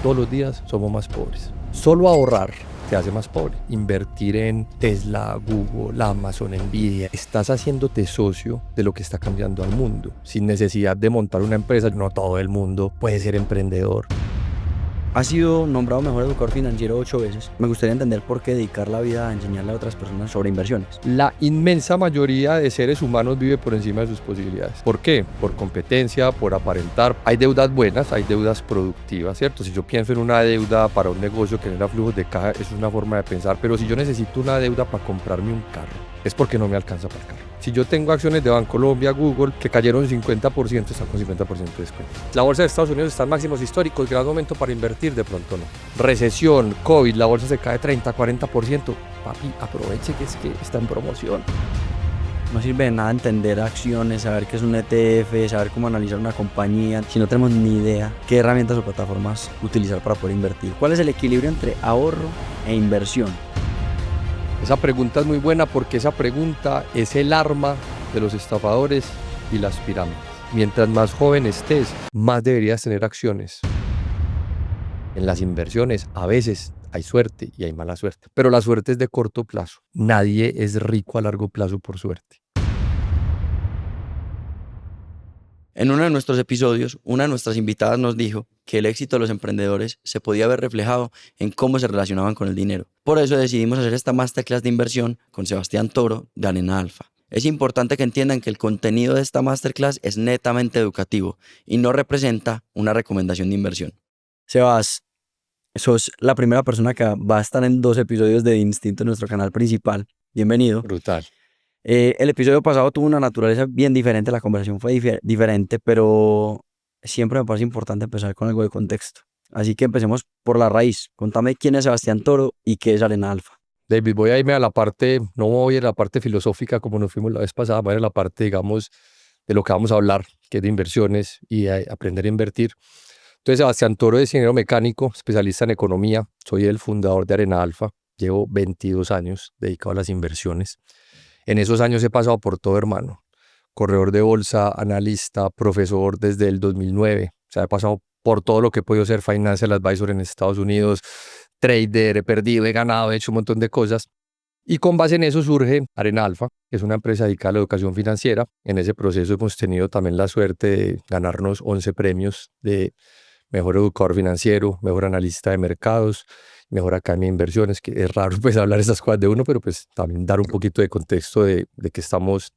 todos los días somos más pobres. Solo ahorrar te hace más pobre. Invertir en Tesla, Google, Amazon, Nvidia, estás haciéndote socio de lo que está cambiando al mundo. Sin necesidad de montar una empresa, no todo el mundo puede ser emprendedor. Ha sido nombrado mejor educador financiero 8 veces. Me gustaría entender por qué dedicar la vida a enseñarle a otras personas sobre inversiones. La inmensa mayoría de seres humanos vive por encima de sus posibilidades. ¿Por qué? Por competencia, por aparentar. Hay deudas buenas, hay deudas productivas, ¿cierto? Si yo pienso en una deuda para un negocio que genera flujos de caja, eso es una forma de pensar. Pero si yo necesito una deuda para comprarme un carro, es porque no me alcanza para el carro. Si yo tengo acciones de Bancolombia, Google, que cayeron 50%, están con 50% de descuento. La bolsa de Estados Unidos está en máximos históricos, gran momento para invertir, de pronto no. Recesión, COVID, la bolsa se cae 30, 40%. Papi, aproveche que es que está en promoción. No sirve de nada entender acciones, saber qué es un ETF, saber cómo analizar una compañía, si no tenemos ni idea qué herramientas o plataformas utilizar para poder invertir. ¿Cuál es el equilibrio entre ahorro e inversión? Esa pregunta es muy buena porque esa pregunta es el arma de los estafadores y las pirámides. Mientras más joven estés, más deberías tener acciones. En las inversiones a veces hay suerte y hay mala suerte, pero la suerte es de corto plazo. Nadie es rico a largo plazo por suerte. En uno de nuestros episodios, una de nuestras invitadas nos dijo que el éxito de los emprendedores se podía ver reflejado en cómo se relacionaban con el dinero. Por eso decidimos hacer esta masterclass de inversión con Sebastián Toro de Arena Alfa. Es importante que entiendan que el contenido de esta masterclass es netamente educativo y no representa una recomendación de inversión. Sebas, sos la primera persona que va a estar en 2 episodios de Instinto en nuestro canal principal. Bienvenido. Brutal. El episodio pasado tuvo una naturaleza bien diferente, la conversación fue diferente, pero siempre me parece importante empezar con algo de contexto. Así que empecemos por la raíz. Contame quién es Sebastián Toro y qué es Arena Alfa. David, voy a irme a la parte, no voy a la parte filosófica como nos fuimos la vez pasada, voy a ir a la parte, digamos, de lo que vamos a hablar, que es de inversiones y aprender a invertir. Entonces, Sebastián Toro es ingeniero mecánico, especialista en economía, soy el fundador de Arena Alfa, llevo 22 años dedicado a las inversiones. En esos años he pasado por todo, hermano. Corredor de bolsa, analista, profesor desde el 2009. O sea, he pasado por todo lo que he podido ser financial advisor en Estados Unidos, trader, he perdido, he ganado, he hecho un montón de cosas. Y con base en eso surge Arena Alfa, que es una empresa dedicada a la educación financiera. En ese proceso hemos tenido también la suerte de ganarnos 11 premios de mejor educador financiero, mejor analista de mercados, mejor academia de inversiones, que es raro pues hablar esas cosas de uno, pero pues también dar un poquito de contexto de qué estamos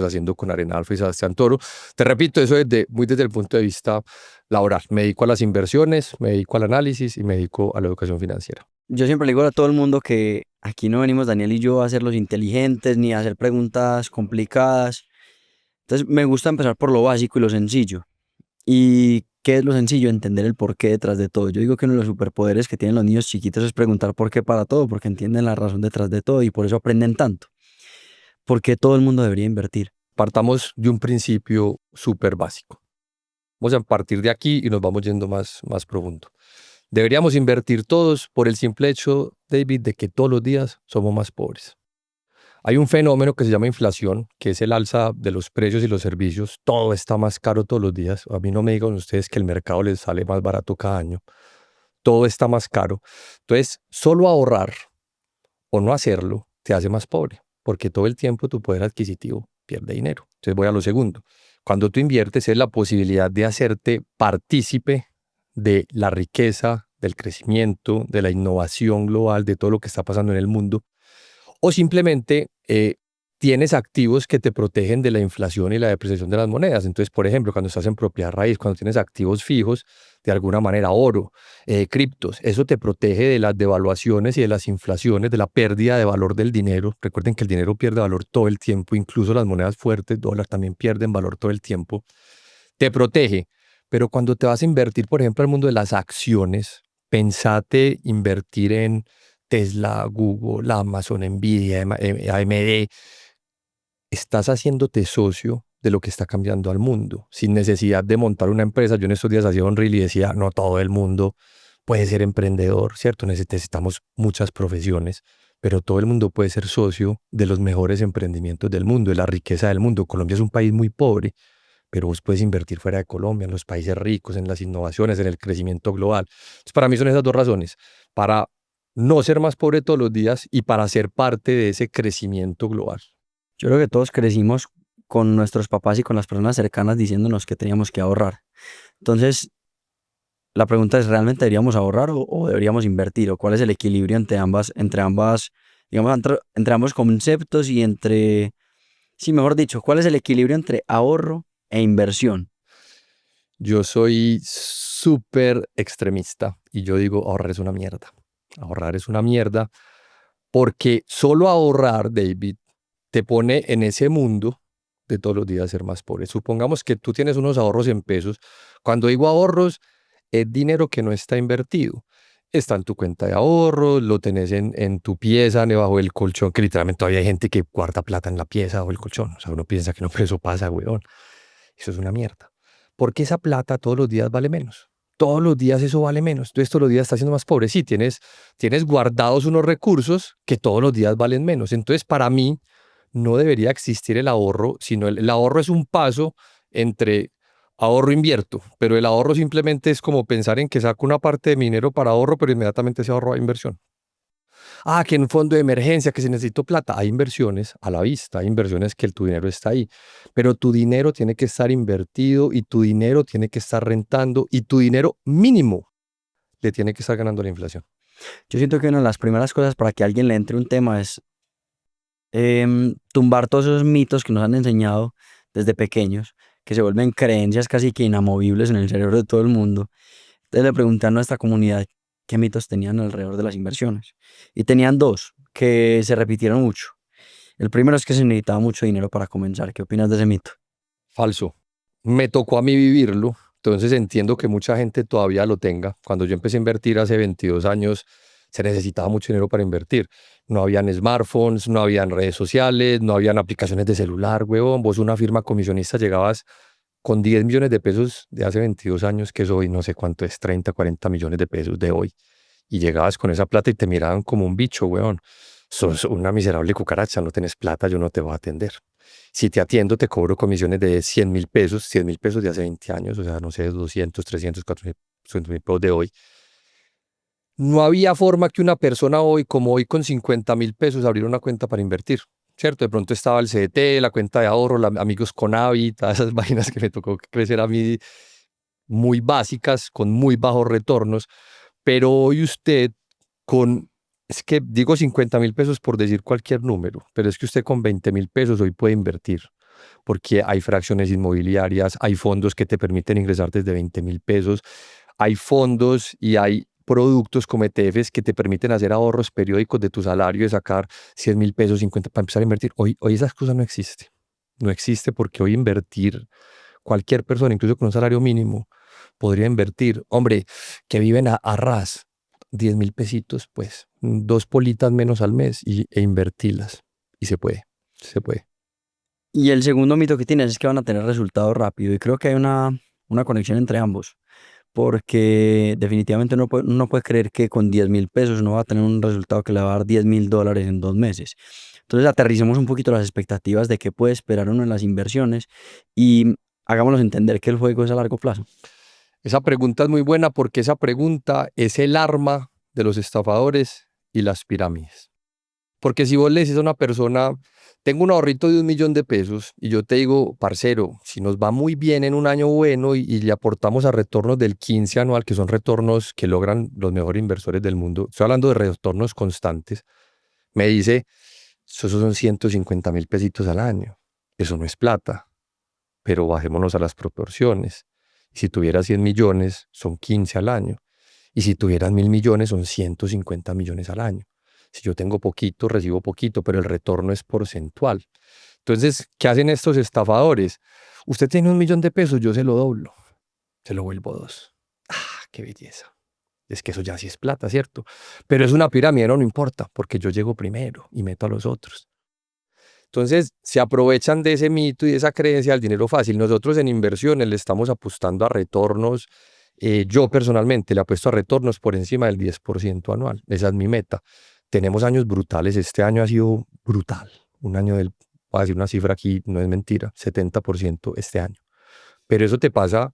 haciendo con Arena Alfa y Sebastián Toro. Te repito, eso muy desde el punto de vista laboral. Me dedico a las inversiones, me dedico al análisis y me dedico a la educación financiera. Yo siempre le digo a todo el mundo que aquí no venimos Daniel y yo a ser los inteligentes ni a hacer preguntas complicadas. Entonces me gusta empezar por lo básico y lo sencillo. ¿Y qué es lo sencillo? Entender el porqué detrás de todo. Yo digo que uno de los superpoderes que tienen los niños chiquitos es preguntar por qué para todo, porque entienden la razón detrás de todo y por eso aprenden tanto. ¿Por qué todo el mundo debería invertir? Partamos de un principio súper básico. Vamos a partir de aquí y nos vamos yendo más profundo. Deberíamos invertir todos por el simple hecho, David, de que todos los días somos más pobres. Hay un fenómeno que se llama inflación, que es el alza de los precios y los servicios. Todo está más caro todos los días. A mí no me digan ustedes que el mercado les sale más barato cada año. Todo está más caro. Entonces, solo ahorrar o no hacerlo te hace más pobre, porque todo el tiempo tu poder adquisitivo pierde dinero. Entonces voy a lo segundo. Cuando tú inviertes es la posibilidad de hacerte partícipe de la riqueza, del crecimiento, de la innovación global, de todo lo que está pasando en el mundo. O simplemente tienes activos que te protegen de la inflación y la depreciación de las monedas. Entonces, por ejemplo, cuando estás en propiedad raíz, cuando tienes activos fijos, de alguna manera oro, criptos, eso te protege de las devaluaciones y de las inflaciones, de la pérdida de valor del dinero. Recuerden que el dinero pierde valor todo el tiempo, incluso las monedas fuertes, dólar, también pierden valor todo el tiempo. Te protege, pero cuando te vas a invertir, por ejemplo, al mundo de las acciones, pensate invertir en Tesla, Google, Amazon, Nvidia, AMD, estás haciéndote socio de lo que está cambiando al mundo, sin necesidad de montar una empresa. Yo en estos días hacía un reel y decía, no todo el mundo puede ser emprendedor, ¿cierto? Necesitamos muchas profesiones, pero todo el mundo puede ser socio de los mejores emprendimientos del mundo, de la riqueza del mundo. Colombia es un país muy pobre, pero vos puedes invertir fuera de Colombia, en los países ricos, en las innovaciones, en el crecimiento global. Entonces, para mí son esas dos razones, para no ser más pobre todos los días y para ser parte de ese crecimiento global. Yo creo que todos crecimos con nuestros papás y con las personas cercanas diciéndonos que teníamos que ahorrar. Entonces, la pregunta es, ¿realmente deberíamos ahorrar o deberíamos invertir? ¿O cuál es el equilibrio entre ambas, digamos, entre ambos conceptos y entre, sí, mejor dicho, ¿cuál es el equilibrio entre ahorro e inversión? Yo soy súper extremista y yo digo, ahorrar es una mierda. Ahorrar es una mierda porque solo ahorrar, David, te pone en ese mundo de todos los días ser más pobre. Supongamos que tú tienes unos ahorros en pesos. Cuando digo ahorros, es dinero que no está invertido. Está en tu cuenta de ahorros, lo tenés en tu pieza, debajo del colchón, que literalmente todavía hay gente que guarda plata en la pieza o el colchón. O sea, uno piensa que no, pero eso pasa, weón. Eso es una mierda. Porque esa plata todos los días vale menos. Todos los días eso vale menos. Entonces todos los días estás siendo más pobre. Sí, tienes guardados unos recursos que todos los días valen menos. Entonces para mí no debería existir el ahorro, sino el ahorro es un paso entre ahorro e invierto, pero el ahorro simplemente es como pensar en que saco una parte de mi dinero para ahorro, pero inmediatamente ese ahorro a inversión. Ah, que en un fondo de emergencia, que si necesito plata, hay inversiones a la vista, hay inversiones que tu dinero está ahí, pero tu dinero tiene que estar invertido y tu dinero tiene que estar rentando y tu dinero mínimo le tiene que estar ganando la inflación. Yo siento que una de las primeras cosas para que a alguien le entre un tema es tumbar todos esos mitos que nos han enseñado desde pequeños, que se vuelven creencias casi que inamovibles en el cerebro de todo el mundo. Entonces le pregunté a nuestra comunidad qué mitos tenían alrededor de las inversiones. Y tenían dos que se repitieron mucho. El primero es que se necesitaba mucho dinero para comenzar. ¿Qué opinas de ese mito? Falso. Me tocó a mí vivirlo, entonces entiendo que mucha gente todavía lo tenga. Cuando yo empecé a invertir hace 22 años, se necesitaba mucho dinero para invertir. No habían smartphones, no habían redes sociales, no habían aplicaciones de celular, huevón. Vos una firma comisionista llegabas con 10 millones de pesos de hace 22 años, que es hoy, no sé cuánto es, 30, 40 millones de pesos de hoy. Y llegabas con esa plata y te miraban como un bicho, weón. Sos una miserable cucaracha, no tenés plata, yo no te voy a atender. Si te atiendo, te cobro comisiones de 100.000 pesos, 100.000 pesos de hace 20 años, o sea, no sé, 200, 300, 400.000 pesos de hoy. No había forma que una persona hoy, como hoy, con 50.000 pesos abriera una cuenta para invertir, ¿cierto? De pronto estaba el CDT, la cuenta de ahorro, amigos con Avi, todas esas vainas que me tocó crecer a mí, muy básicas, con muy bajos retornos. Pero hoy usted es que digo 50.000 pesos por decir cualquier número, pero es que usted con 20.000 pesos hoy puede invertir, porque hay fracciones inmobiliarias, hay fondos que te permiten ingresar desde 20.000 pesos, hay fondos y hay productos como ETFs que te permiten hacer ahorros periódicos de tu salario, de sacar 100.000 pesos, 50 para empezar a invertir. Hoy esas cosas no existen. No existe porque hoy invertir, cualquier persona, incluso con un salario mínimo, podría invertir. Hombre, que viven a ras, 10.000 pesitos, pues, 2 politas menos al mes e invertirlas. Y se puede, se puede. Y el segundo mito que tienes es que van a tener resultados rápido. Y creo que hay una conexión entre ambos. Porque definitivamente uno puede creer que con 10.000 pesos uno va a tener un resultado que le va a dar $10.000 en 2 meses. Entonces aterricemos un poquito las expectativas de qué puede esperar uno en las inversiones y hagámonos entender que el juego es a largo plazo. Esa pregunta es muy buena porque esa pregunta es el arma de los estafadores y las pirámides. Porque si vos le decís a una persona, tengo un ahorrito de 1.000.000 de pesos y yo te digo, parcero, si nos va muy bien en un año bueno y le aportamos a retornos del 15 anual, que son retornos que logran los mejores inversores del mundo, estoy hablando de retornos constantes, me dice, esos son 150.000 pesitos al año. Eso no es plata, pero bajémonos a las proporciones. Si tuvieras 100 millones, son 15 al año. Y si tuvieras 1.000 millones, son 150 millones al año. Si yo tengo poquito, recibo poquito, pero el retorno es porcentual. Entonces, ¿qué hacen estos estafadores? Usted tiene 1.000.000 de pesos, yo se lo doblo, se lo vuelvo 2. ¡Ah, qué belleza! Es que eso ya sí es plata, ¿cierto? Pero es una pirámide, no importa, porque yo llego primero y meto a los otros. Entonces, se aprovechan de ese mito y de esa creencia del dinero fácil. Nosotros en inversiones le estamos apostando a retornos. Yo personalmente le apuesto a retornos por encima del 10% anual. Esa es mi meta. Tenemos años brutales. Este año ha sido brutal. Un año voy a decir una cifra aquí, no es mentira, 70% este año. Pero eso te pasa,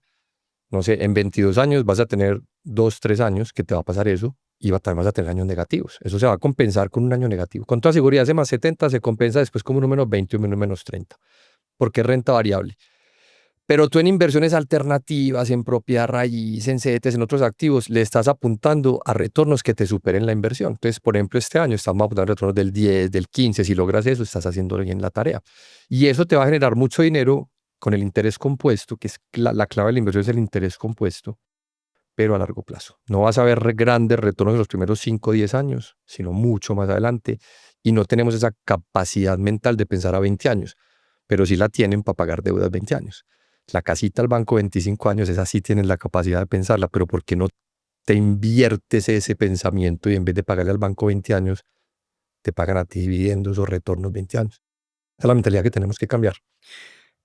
no sé, en 22 años vas a tener 2, 3 años que te va a pasar eso y también vas a tener años negativos. Eso se va a compensar con un año negativo. Con toda seguridad, ese más 70 se compensa después como uno menos 20 o uno menos 30, porque es renta variable. Pero tú en inversiones alternativas, en propiedad raíz, en CDTs, en otros activos, le estás apuntando a retornos que te superen la inversión. Entonces, por ejemplo, este año estamos apuntando a retornos del 10, del 15. Si logras eso, estás haciendo bien la tarea. Y eso te va a generar mucho dinero con el interés compuesto, que es la clave de la inversión, es el interés compuesto, pero a largo plazo. No vas a ver grandes retornos en los primeros 5 o 10 años, sino mucho más adelante. Y no tenemos esa capacidad mental de pensar a 20 años, pero sí la tienen para pagar deudas 20 años. La casita al banco 25 años, esa sí tienes la capacidad de pensarla, pero ¿por qué no te inviertes ese pensamiento y en vez de pagarle al banco 20 años, te pagan a ti dividendos o retornos 20 años? Esa es la mentalidad que tenemos que cambiar.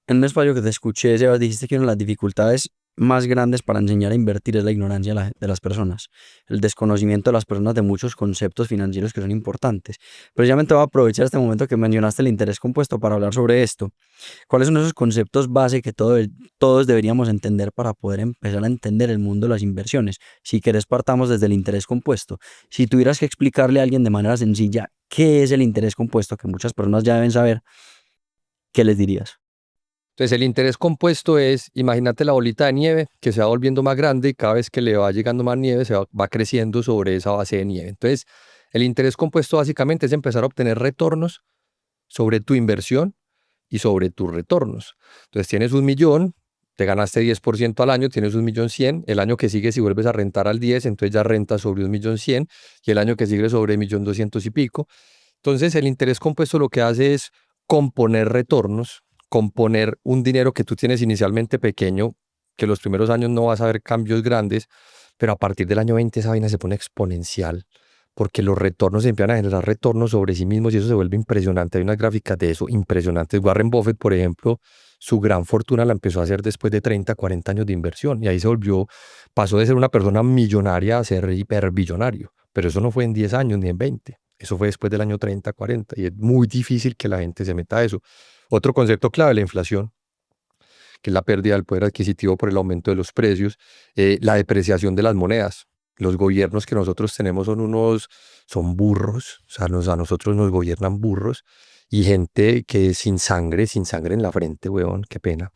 En un espacio que te escuché, Sebas, dijiste que una de las dificultades más grandes para enseñar a invertir es la ignorancia de las personas, el desconocimiento de las personas de muchos conceptos financieros que son importantes. Precisamente voy a aprovechar este momento que mencionaste el interés compuesto para hablar sobre esto. ¿Cuáles son esos conceptos base que todos deberíamos entender para poder empezar a entender el mundo de las inversiones? Si querés, partamos desde el interés compuesto. Si tuvieras que explicarle a alguien de manera sencilla qué es el interés compuesto, que muchas personas ya deben saber, ¿qué les dirías? Entonces, el interés compuesto es, imagínate la bolita de nieve que se va volviendo más grande y cada vez que le va llegando más nieve, va creciendo sobre esa base de nieve. Entonces, el interés compuesto básicamente es empezar a obtener retornos sobre tu inversión y sobre tus retornos. Entonces, tienes 1.000.000, te ganaste 10% al año, tienes 1.100.000, el año que sigue si vuelves a rentar al 10, entonces ya rentas sobre 1.100.000 y el año que sigue sobre 1.200.000 y pico. Entonces, el interés compuesto lo que hace es componer retornos, componer un dinero que tú tienes inicialmente pequeño, que los primeros años no vas a ver cambios grandes, pero a partir del año 20 esa vaina se pone exponencial, porque los retornos empiezan a generar retornos sobre sí mismos y eso se vuelve impresionante. Hay unas gráficas de eso impresionantes. Warren Buffett, por ejemplo, su gran fortuna la empezó a hacer después de 30, 40 años de inversión y ahí pasó de ser una persona millonaria a ser hiperbillonario, pero eso no fue en 10 años ni en 20. Eso fue después del año 30, 40 y es muy difícil que la gente se meta a eso. Otro concepto clave, la inflación, que es la pérdida del poder adquisitivo por el aumento de los precios, la depreciación de las monedas. Los gobiernos que nosotros tenemos son burros, o sea, a nosotros nos gobiernan burros y gente que es sin sangre en la frente, weón, qué pena,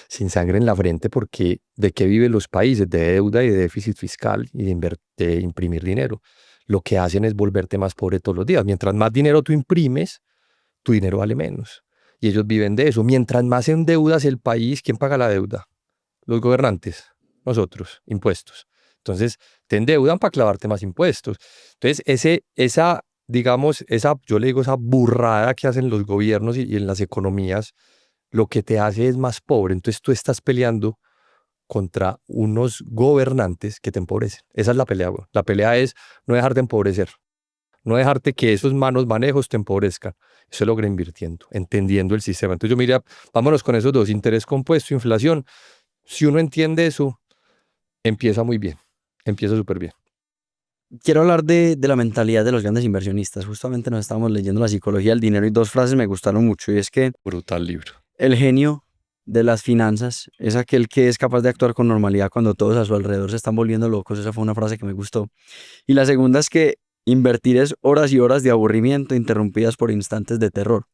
sin sangre en la frente porque ¿de qué viven los países? De deuda y de déficit fiscal y de imprimir dinero. Lo que hacen es volverte más pobre todos los días. Mientras más dinero tú imprimes, tu dinero vale menos. Y ellos viven de eso. Mientras más endeudas el país, ¿quién paga la deuda? Los gobernantes, nosotros, impuestos. Entonces, te endeudan para clavarte más impuestos. Entonces, yo le digo esa burrada que hacen los gobiernos y en las economías, lo que te hace es más pobre. Entonces, tú estás peleando contra unos gobernantes que te empobrecen. Esa es la pelea, güey. La pelea es no dejar de empobrecer. No dejarte que esos malos manejos te empobrezcan. Eso se logra invirtiendo, entendiendo el sistema. Entonces yo mira, vámonos con esos dos, interés compuesto, inflación. Si uno entiende eso, empieza muy bien, empieza súper bien. Quiero hablar de la mentalidad de los grandes inversionistas. Justamente nos estábamos leyendo La psicología del dinero y dos frases me gustaron mucho y es que Brutal libro. el genio de las finanzas es aquel que es capaz de actuar con normalidad cuando todos a su alrededor se están volviendo locos. Esa fue una frase que me gustó. Y la segunda es que invertir es horas y horas de aburrimiento interrumpidas por instantes de terror.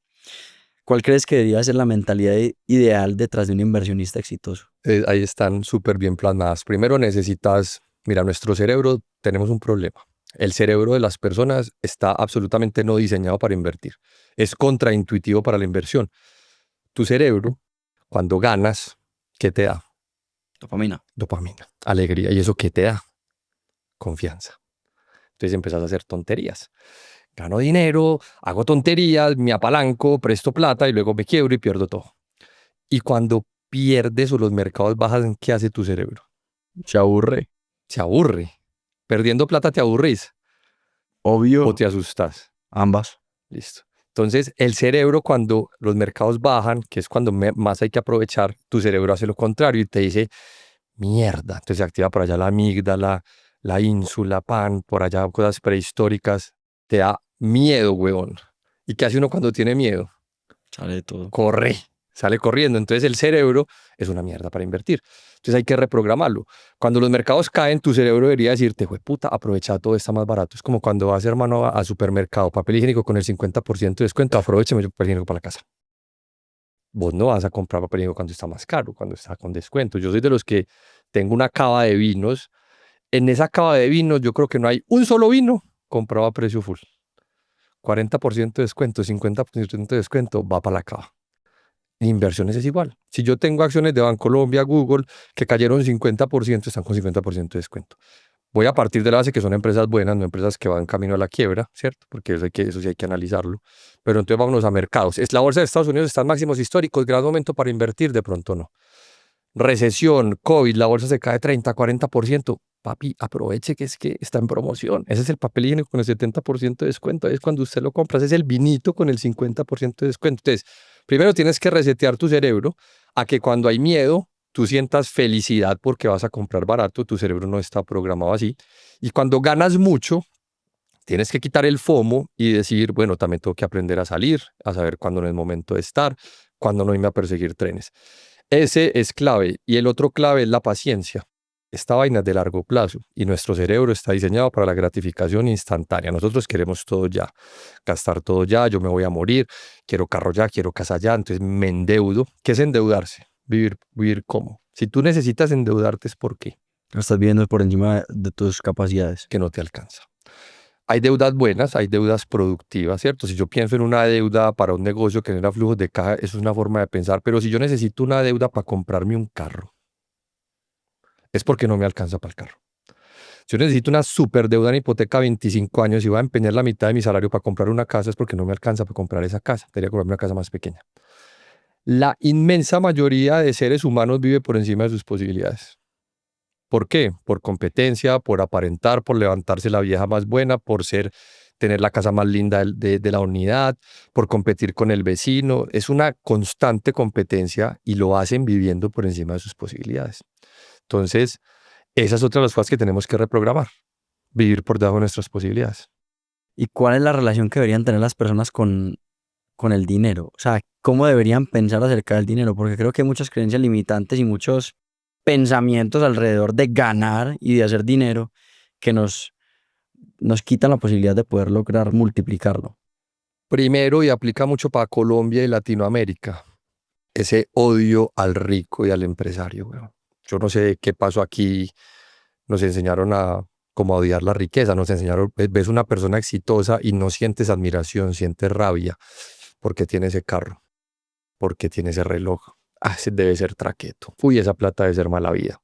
¿Cuál crees que debería ser la mentalidad ideal detrás de un inversionista exitoso? Ahí están súper bien plasmadas. Primero mira, nuestro cerebro, tenemos un problema. El cerebro de las personas está absolutamente no diseñado para invertir. Es contraintuitivo para la inversión. Tu cerebro, cuando ganas, ¿qué te da? Dopamina. Dopamina, alegría. ¿Y eso qué te da? Confianza. Entonces empezás a hacer tonterías. Gano dinero, hago tonterías, me apalanco, presto plata y luego me quiebro y pierdo todo. Y cuando pierdes o los mercados bajan, ¿qué hace tu cerebro? Se aburre. Se aburre. Perdiendo plata te aburrís Obvio. o te asustas. Ambas. Listo. Entonces, el cerebro cuando los mercados bajan, que es cuando más hay que aprovechar, tu cerebro hace lo contrario y te dice, mierda. Entonces se activa por allá la amígdala, la ínsula, por allá cosas prehistóricas. Te da miedo, huevón. ¿Y qué hace uno cuando tiene miedo? Sale de todo. Corre. sale corriendo. Entonces el cerebro es una mierda para invertir. Entonces hay que reprogramarlo. Cuando los mercados caen, tu cerebro debería decirte, puta, aprovecha, todo está más barato. Es como cuando vas, hermano, a supermercado, papel higiénico con el 50% de descuento, aprovecha el papel higiénico para la casa. Vos no vas a comprar papel higiénico cuando está más caro, cuando está con descuento. Yo soy de los que tengo una cava de vinos. En esa cava de vinos yo creo que no hay un solo vino comprado a precio full. 40% de descuento, 50% de descuento, va para la cava. Inversiones es igual. Si yo tengo acciones de Bancolombia, Google, que cayeron 50%, están con 50% de descuento. Voy a partir de la base que son empresas buenas, no empresas que van camino a la quiebra, ¿cierto? Porque eso sí hay que analizarlo. Pero entonces vámonos a mercados. La bolsa de Estados Unidos está en máximos históricos, gran momento para invertir, de pronto no. Recesión, COVID, la bolsa se cae 30, 40%. Papi, aproveche que es que está en promoción. Ese es el papel higiénico con el 70% de descuento. Ahí es cuando usted lo compra. Ese es el vinito con el 50% de descuento. Entonces, primero tienes que resetear tu cerebro a que cuando hay miedo, tú sientas felicidad porque vas a comprar barato. Tu cerebro no está programado así. Y cuando ganas mucho, tienes que quitar el FOMO y decir, bueno, también tengo que aprender a salir, a saber cuándo no es momento de estar, cuándo no irme a perseguir trenes. Ese es clave. Y el otro clave es la paciencia. Esta vaina es de largo plazo y nuestro cerebro está diseñado para la gratificación instantánea. Nosotros queremos todo ya, gastar todo ya, yo me voy a morir, quiero carro ya, quiero casa ya, entonces me endeudo. ¿Qué es endeudarse? Vivir ¿cómo? Si tú necesitas endeudarte es ¿por qué? Lo estás viendo por encima de tus capacidades. Que no te alcanza. Hay deudas buenas, hay deudas productivas, ¿cierto? Si yo pienso en una deuda para un negocio que genera flujos de caja, eso es una forma de pensar, pero si yo necesito una deuda para comprarme un carro, es porque no me alcanza para el carro. Si yo necesito una super deuda en hipoteca a 25 años y voy a empeñar la mitad de mi salario para comprar una casa, es porque no me alcanza para comprar esa casa. Debería comprarme una casa más pequeña. La inmensa mayoría de seres humanos vive por encima de sus posibilidades. ¿Por qué? Por competencia, por aparentar, por levantarse la vieja más buena, por tener la casa más linda de la unidad, por competir con el vecino. Es una constante competencia y lo hacen viviendo por encima de sus posibilidades. Entonces, esa es otra de las cosas que tenemos que reprogramar, vivir por debajo de nuestras posibilidades. ¿Y cuál es la relación que deberían tener las personas con el dinero? O sea, ¿cómo deberían pensar acerca del dinero? Porque creo que hay muchas creencias limitantes y muchos pensamientos alrededor de ganar y de hacer dinero que nos quitan la posibilidad de poder lograr multiplicarlo. Primero, y aplica mucho para Colombia y Latinoamérica, ese odio al rico y al empresario. Weón. Yo no sé qué pasó aquí, nos enseñaron a odiar la riqueza, nos enseñaron, ves una persona exitosa y no sientes admiración, sientes rabia porque tiene ese carro, porque tiene ese reloj. Ese debe ser traqueto. Uy, esa plata debe ser mala vida.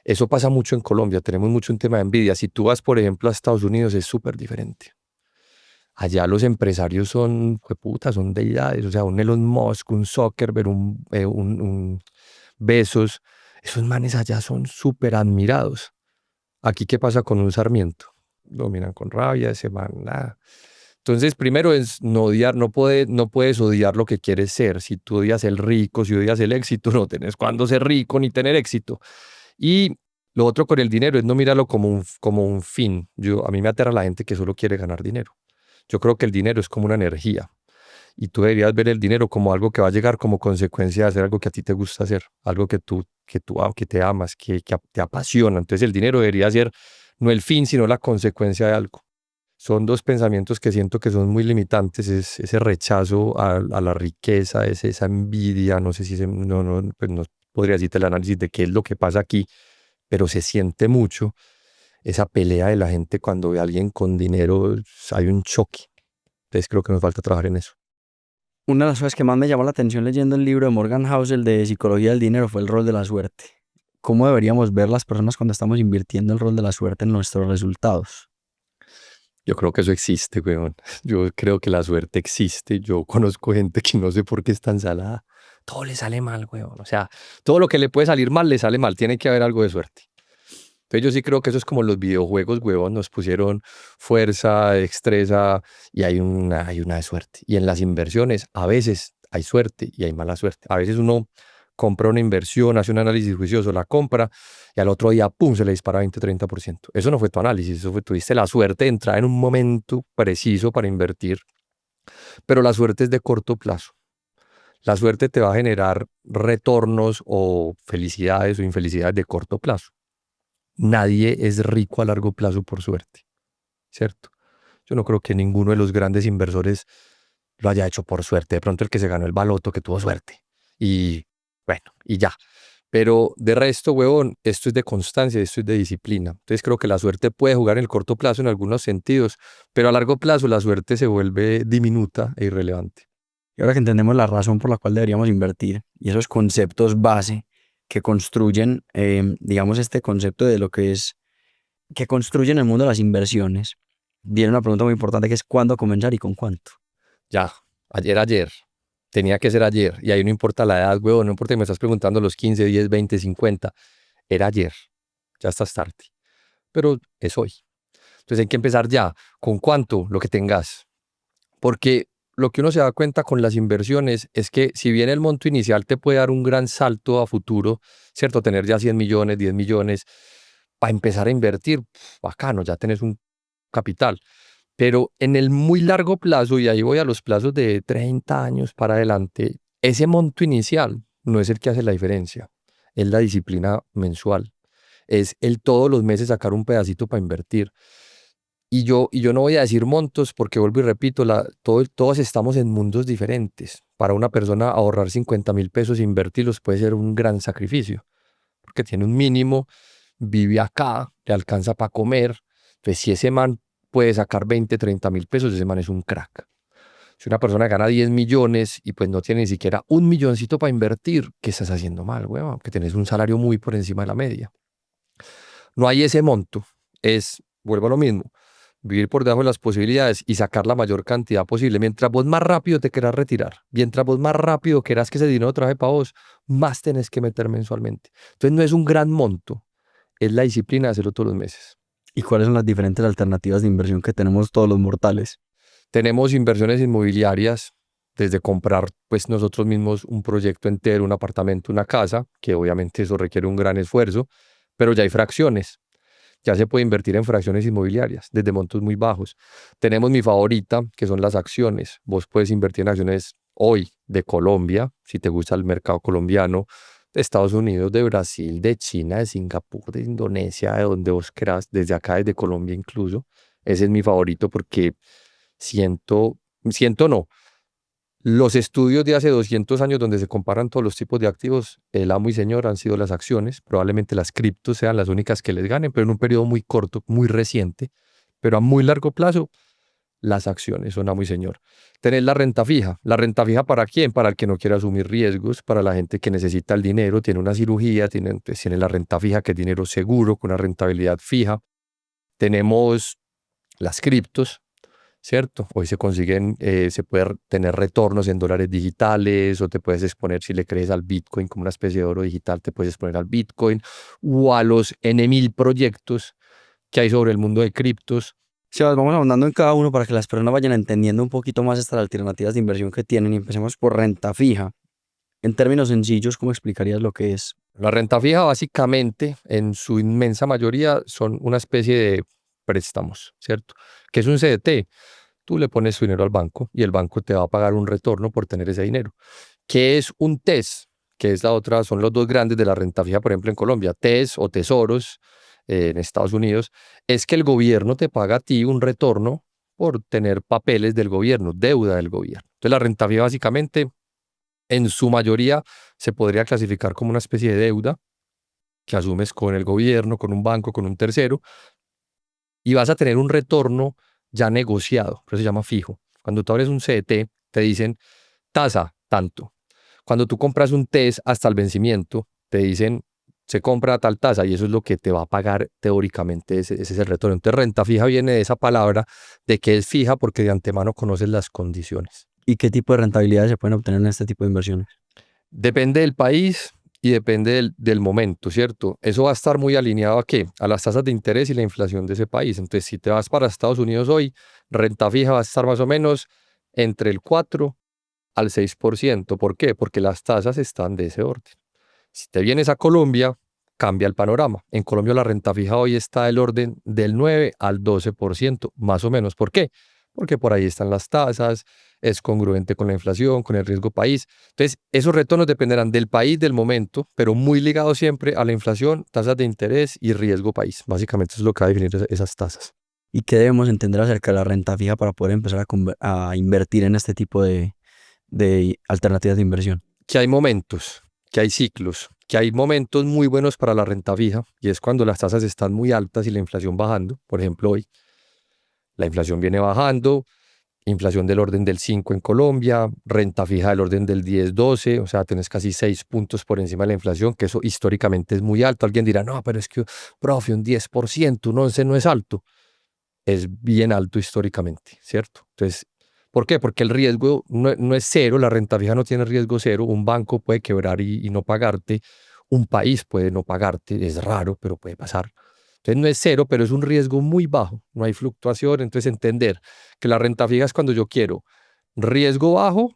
Eso pasa mucho en Colombia, tenemos mucho un tema de envidia. Si tú vas, por ejemplo, a Estados Unidos, es súper diferente. Allá los empresarios son, son deidades, o sea, un Elon Musk, un Zuckerberg, un Bezos, esos manes allá son súper admirados. Aquí, ¿qué pasa con un Sarmiento? Lo miran con rabia, ese man, nada. Entonces, primero es no odiar, no puedes odiar lo que quieres ser. Si tú odias el rico, si odias el éxito, no tenés cuándo ser rico ni tener éxito. Y lo otro con el dinero es no mirarlo como un fin. A mí me aterra la gente que solo quiere ganar dinero. Yo creo que el dinero es como una energía. Y tú deberías ver el dinero como algo que va a llegar como consecuencia de hacer algo que a ti te gusta hacer, algo que te amas, que te apasiona. Entonces el dinero debería ser no el fin, sino la consecuencia de algo. Son dos pensamientos que siento que son muy limitantes, es ese rechazo a la riqueza, esa envidia, no sé si pues no podría decirte el análisis de qué es lo que pasa aquí, pero se siente mucho esa pelea de la gente cuando ve a alguien con dinero, hay un choque. Entonces creo que nos falta trabajar en eso. Una de las cosas que más me llamó la atención leyendo el libro de Morgan Housel de Psicología del Dinero fue el rol de la suerte. ¿Cómo deberíamos ver las personas cuando estamos invirtiendo el rol de la suerte en nuestros resultados? Yo creo que eso existe, weón. Yo creo que la suerte existe. Yo conozco gente que no sé por qué es tan salada. Todo le sale mal, weón. O sea, todo lo que le puede salir mal, le sale mal. Tiene que haber algo de suerte. Entonces yo sí creo que eso es como los videojuegos, weón. Nos pusieron fuerza, destreza y hay una de suerte. Y en las inversiones a veces hay suerte y hay mala suerte. A veces uno compra una inversión, hace un análisis juicioso, la compra y al otro día, ¡pum!, se le dispara 20-30%. Eso no fue tu análisis, tuviste la suerte de entrar en un momento preciso para invertir, pero la suerte es de corto plazo. La suerte te va a generar retornos o felicidades o infelicidades de corto plazo. Nadie es rico a largo plazo por suerte, ¿cierto? Yo no creo que ninguno de los grandes inversores lo haya hecho por suerte. De pronto el que se ganó el baloto, que tuvo suerte. Y bueno, y ya. Pero de resto, huevón, esto es de constancia, esto es de disciplina. Entonces creo que la suerte puede jugar en el corto plazo en algunos sentidos, pero a largo plazo la suerte se vuelve diminuta e irrelevante. Y ahora que entendemos la razón por la cual deberíamos invertir y esos conceptos base que construyen, digamos, este concepto de lo que es, que construyen el mundo de las inversiones, viene una pregunta muy importante que es ¿cuándo comenzar y con cuánto? Ya, ayer. Tenía que ser ayer. Y ahí no importa la edad, huevón, no importa que me estás preguntando los 15, 10, 20, 50. Era ayer. Ya estás tarde. Pero es hoy. Entonces hay que empezar ya. ¿Con cuánto? Lo que tengas. Porque lo que uno se da cuenta con las inversiones es que si bien el monto inicial te puede dar un gran salto a futuro, ¿cierto? Tener ya 100 millones, 10 millones, para empezar a invertir, bacano, ya tenés un capital. Pero en el muy largo plazo, y ahí voy a los plazos de 30 años para adelante, ese monto inicial no es el que hace la diferencia, es la disciplina mensual, es el todos los meses sacar un pedacito para invertir. Y yo no voy a decir montos porque vuelvo y repito, todos estamos en mundos diferentes. Para una persona ahorrar 50.000 pesos e invertirlos puede ser un gran sacrificio, porque tiene un mínimo, vive acá, le alcanza para comer. Entonces, si ese man puede sacar 20, 30.000 pesos, ese man es un crack. Si una persona gana 10 millones y pues no tiene ni siquiera un milloncito para invertir, ¿qué estás haciendo mal, huevón? Que tenés un salario muy por encima de la media. No hay ese monto. Vuelvo a lo mismo, vivir por debajo de las posibilidades y sacar la mayor cantidad posible. Mientras vos más rápido te querás retirar, mientras vos más rápido querás que ese dinero trabaje para vos, más tenés que meter mensualmente. Entonces no es un gran monto, es la disciplina de hacerlo todos los meses. ¿Y cuáles son las diferentes alternativas de inversión que tenemos todos los mortales? Tenemos inversiones inmobiliarias, desde comprar pues nosotros mismos un proyecto entero, un apartamento, una casa, que obviamente eso requiere un gran esfuerzo, pero ya hay fracciones. Ya se puede invertir en fracciones inmobiliarias desde montos muy bajos. Tenemos mi favorita, que son las acciones. Vos puedes invertir en acciones hoy de Colombia, si te gusta el mercado colombiano, de Estados Unidos, de Brasil, de China, de Singapur, de Indonesia, de donde vos querás, desde acá, desde Colombia incluso. Ese es mi favorito porque siento no. Los estudios de hace 200 años donde se comparan todos los tipos de activos, el amo y señor han sido las acciones. Probablemente las criptos sean las únicas que les ganen, pero en un periodo muy corto, muy reciente. Pero a muy largo plazo, las acciones son amo y señor. Tenés la renta fija. ¿La renta fija para quién? Para el que no quiere asumir riesgos, para la gente que necesita el dinero, tiene una cirugía, entonces tiene la renta fija, que es dinero seguro, con una rentabilidad fija. Tenemos las criptos, ¿cierto? Hoy se consiguen, se puede tener retornos en dólares digitales o te puedes exponer, si le crees al Bitcoin como una especie de oro digital, te puedes exponer al Bitcoin o a los N.000 proyectos que hay sobre el mundo de criptos. Sebas, vamos ahondando en cada uno para que las personas vayan entendiendo un poquito más estas alternativas de inversión que tienen y empecemos por renta fija. En términos sencillos, ¿cómo explicarías lo que es? La renta fija básicamente, en su inmensa mayoría, son una especie de préstamos, ¿cierto? Que es un CDT. Tú le pones tu dinero al banco y el banco te va a pagar un retorno por tener ese dinero. ¿Qué es un TES? Que es la otra, son los dos grandes de la renta fija, por ejemplo, en Colombia. TES o tesoros en Estados Unidos, es que el gobierno te paga a ti un retorno por tener papeles del gobierno, deuda del gobierno. Entonces la renta fija básicamente, en su mayoría, se podría clasificar como una especie de deuda que asumes con el gobierno, con un banco, con un tercero, y vas a tener un retorno ya negociado, por eso se llama fijo. Cuando tú abres un CDT, te dicen tasa, tanto. Cuando tú compras un TES hasta el vencimiento, te dicen se compra a tal tasa y eso es lo que te va a pagar teóricamente, ese es el retorno. Entonces, renta fija viene de esa palabra de que es fija porque de antemano conoces las condiciones. ¿Y qué tipo de rentabilidades se pueden obtener en este tipo de inversiones? Depende del país y depende del momento, ¿cierto? Eso va a estar muy alineado ¿a qué? A las tasas de interés y la inflación de ese país. Entonces, si te vas para Estados Unidos hoy, renta fija va a estar más o menos entre el 4 al 6%. ¿Por qué? Porque las tasas están de ese orden. Si te vienes a Colombia, cambia el panorama. En Colombia la renta fija hoy está del orden del 9 al 12%, más o menos. ¿Por qué? porque por ahí están las tasas, es congruente con la inflación, con el riesgo país. Entonces, esos retornos dependerán del país, del momento, pero muy ligados siempre a la inflación, tasas de interés y riesgo país. Básicamente eso es lo que va a definir esas tasas. ¿Y qué debemos entender acerca de la renta fija para poder empezar a invertir en este tipo de alternativas de inversión? Que hay momentos, que hay ciclos, que hay momentos muy buenos para la renta fija, y es cuando las tasas están muy altas y la inflación bajando. Por ejemplo, hoy la inflación viene bajando, inflación del orden del 5 en Colombia, renta fija del orden del 10, 12, o sea, tenés casi 6 puntos por encima de la inflación, que eso históricamente es muy alto. Alguien dirá, no, pero es que, profe, un 10%, un 11 no es alto. Es bien alto históricamente, ¿cierto? Entonces, ¿por qué? Porque el riesgo no es cero, la renta fija no tiene riesgo cero, un banco puede quebrar y no pagarte, un país puede no pagarte, es raro, pero puede pasar. Entonces no es cero, pero es un riesgo muy bajo, no hay fluctuación. Entonces entender que la renta fija es cuando yo quiero riesgo bajo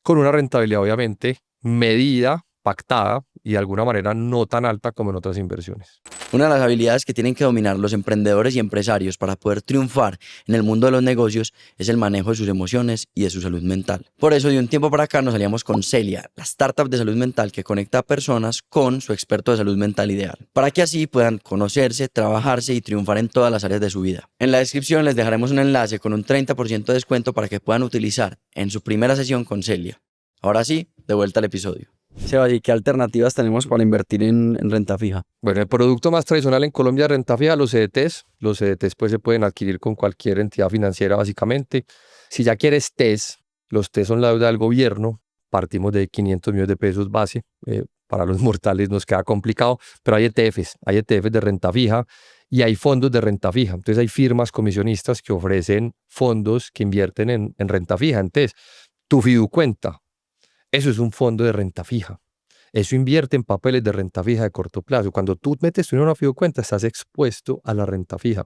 con una rentabilidad obviamente medida, pactada y de alguna manera no tan alta como en otras inversiones. Una de las habilidades que tienen que dominar los emprendedores y empresarios para poder triunfar en el mundo de los negocios es el manejo de sus emociones y de su salud mental. Por eso, de un tiempo para acá nos salíamos con Celia, la startup de salud mental que conecta a personas con su experto de salud mental ideal, para que así puedan conocerse, trabajarse y triunfar en todas las áreas de su vida. En la descripción les dejaremos un enlace con un 30% de descuento para que puedan utilizar en su primera sesión con Celia. Ahora sí, de vuelta al episodio. Seba, ¿y qué alternativas tenemos para invertir en renta fija? Bueno, el producto más tradicional en Colombia de renta fija, los CDTs. Los CDTs pues se pueden adquirir con cualquier entidad financiera básicamente. Si ya quieres TES, los TES son la deuda del gobierno. Partimos de 500 millones de pesos base. Para los mortales nos queda complicado, pero hay ETFs de renta fija y hay fondos de renta fija. Entonces hay firmas comisionistas que ofrecen fondos que invierten en renta fija. Entonces, tu fiducuenta, eso es un fondo de renta fija. Eso invierte en papeles de renta fija de corto plazo. Cuando tú metes tu dinero en una fiducuenta, estás expuesto a la renta fija.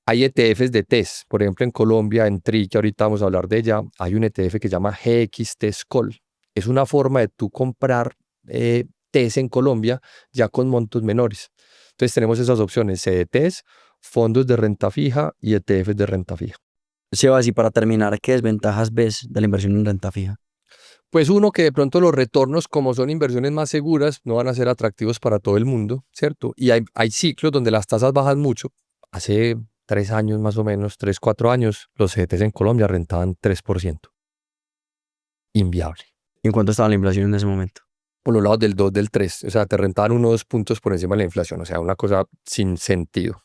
Hay ETFs de TES. Por ejemplo, en Colombia, en TRI, que ahorita vamos a hablar de ella, hay un ETF que se llama GXTES Call. Es una forma de tú comprar TES en Colombia ya con montos menores. Entonces tenemos esas opciones: CDTs, fondos de renta fija y ETFs de renta fija. Seba, y para terminar, ¿qué desventajas ves de la inversión en renta fija? Pues uno, que de pronto los retornos, como son inversiones más seguras, no van a ser atractivos para todo el mundo, ¿cierto? Y hay ciclos donde las tasas bajan mucho. Hace 3 años más o menos, 3, 4 años, los CDTs en Colombia rentaban 3%. Inviable. ¿Y en cuánto estaba la inflación en ese momento? Por los lados del 2, del 3. O sea, te rentaban 1 o 2 puntos por encima de la inflación. O sea, una cosa sin sentido.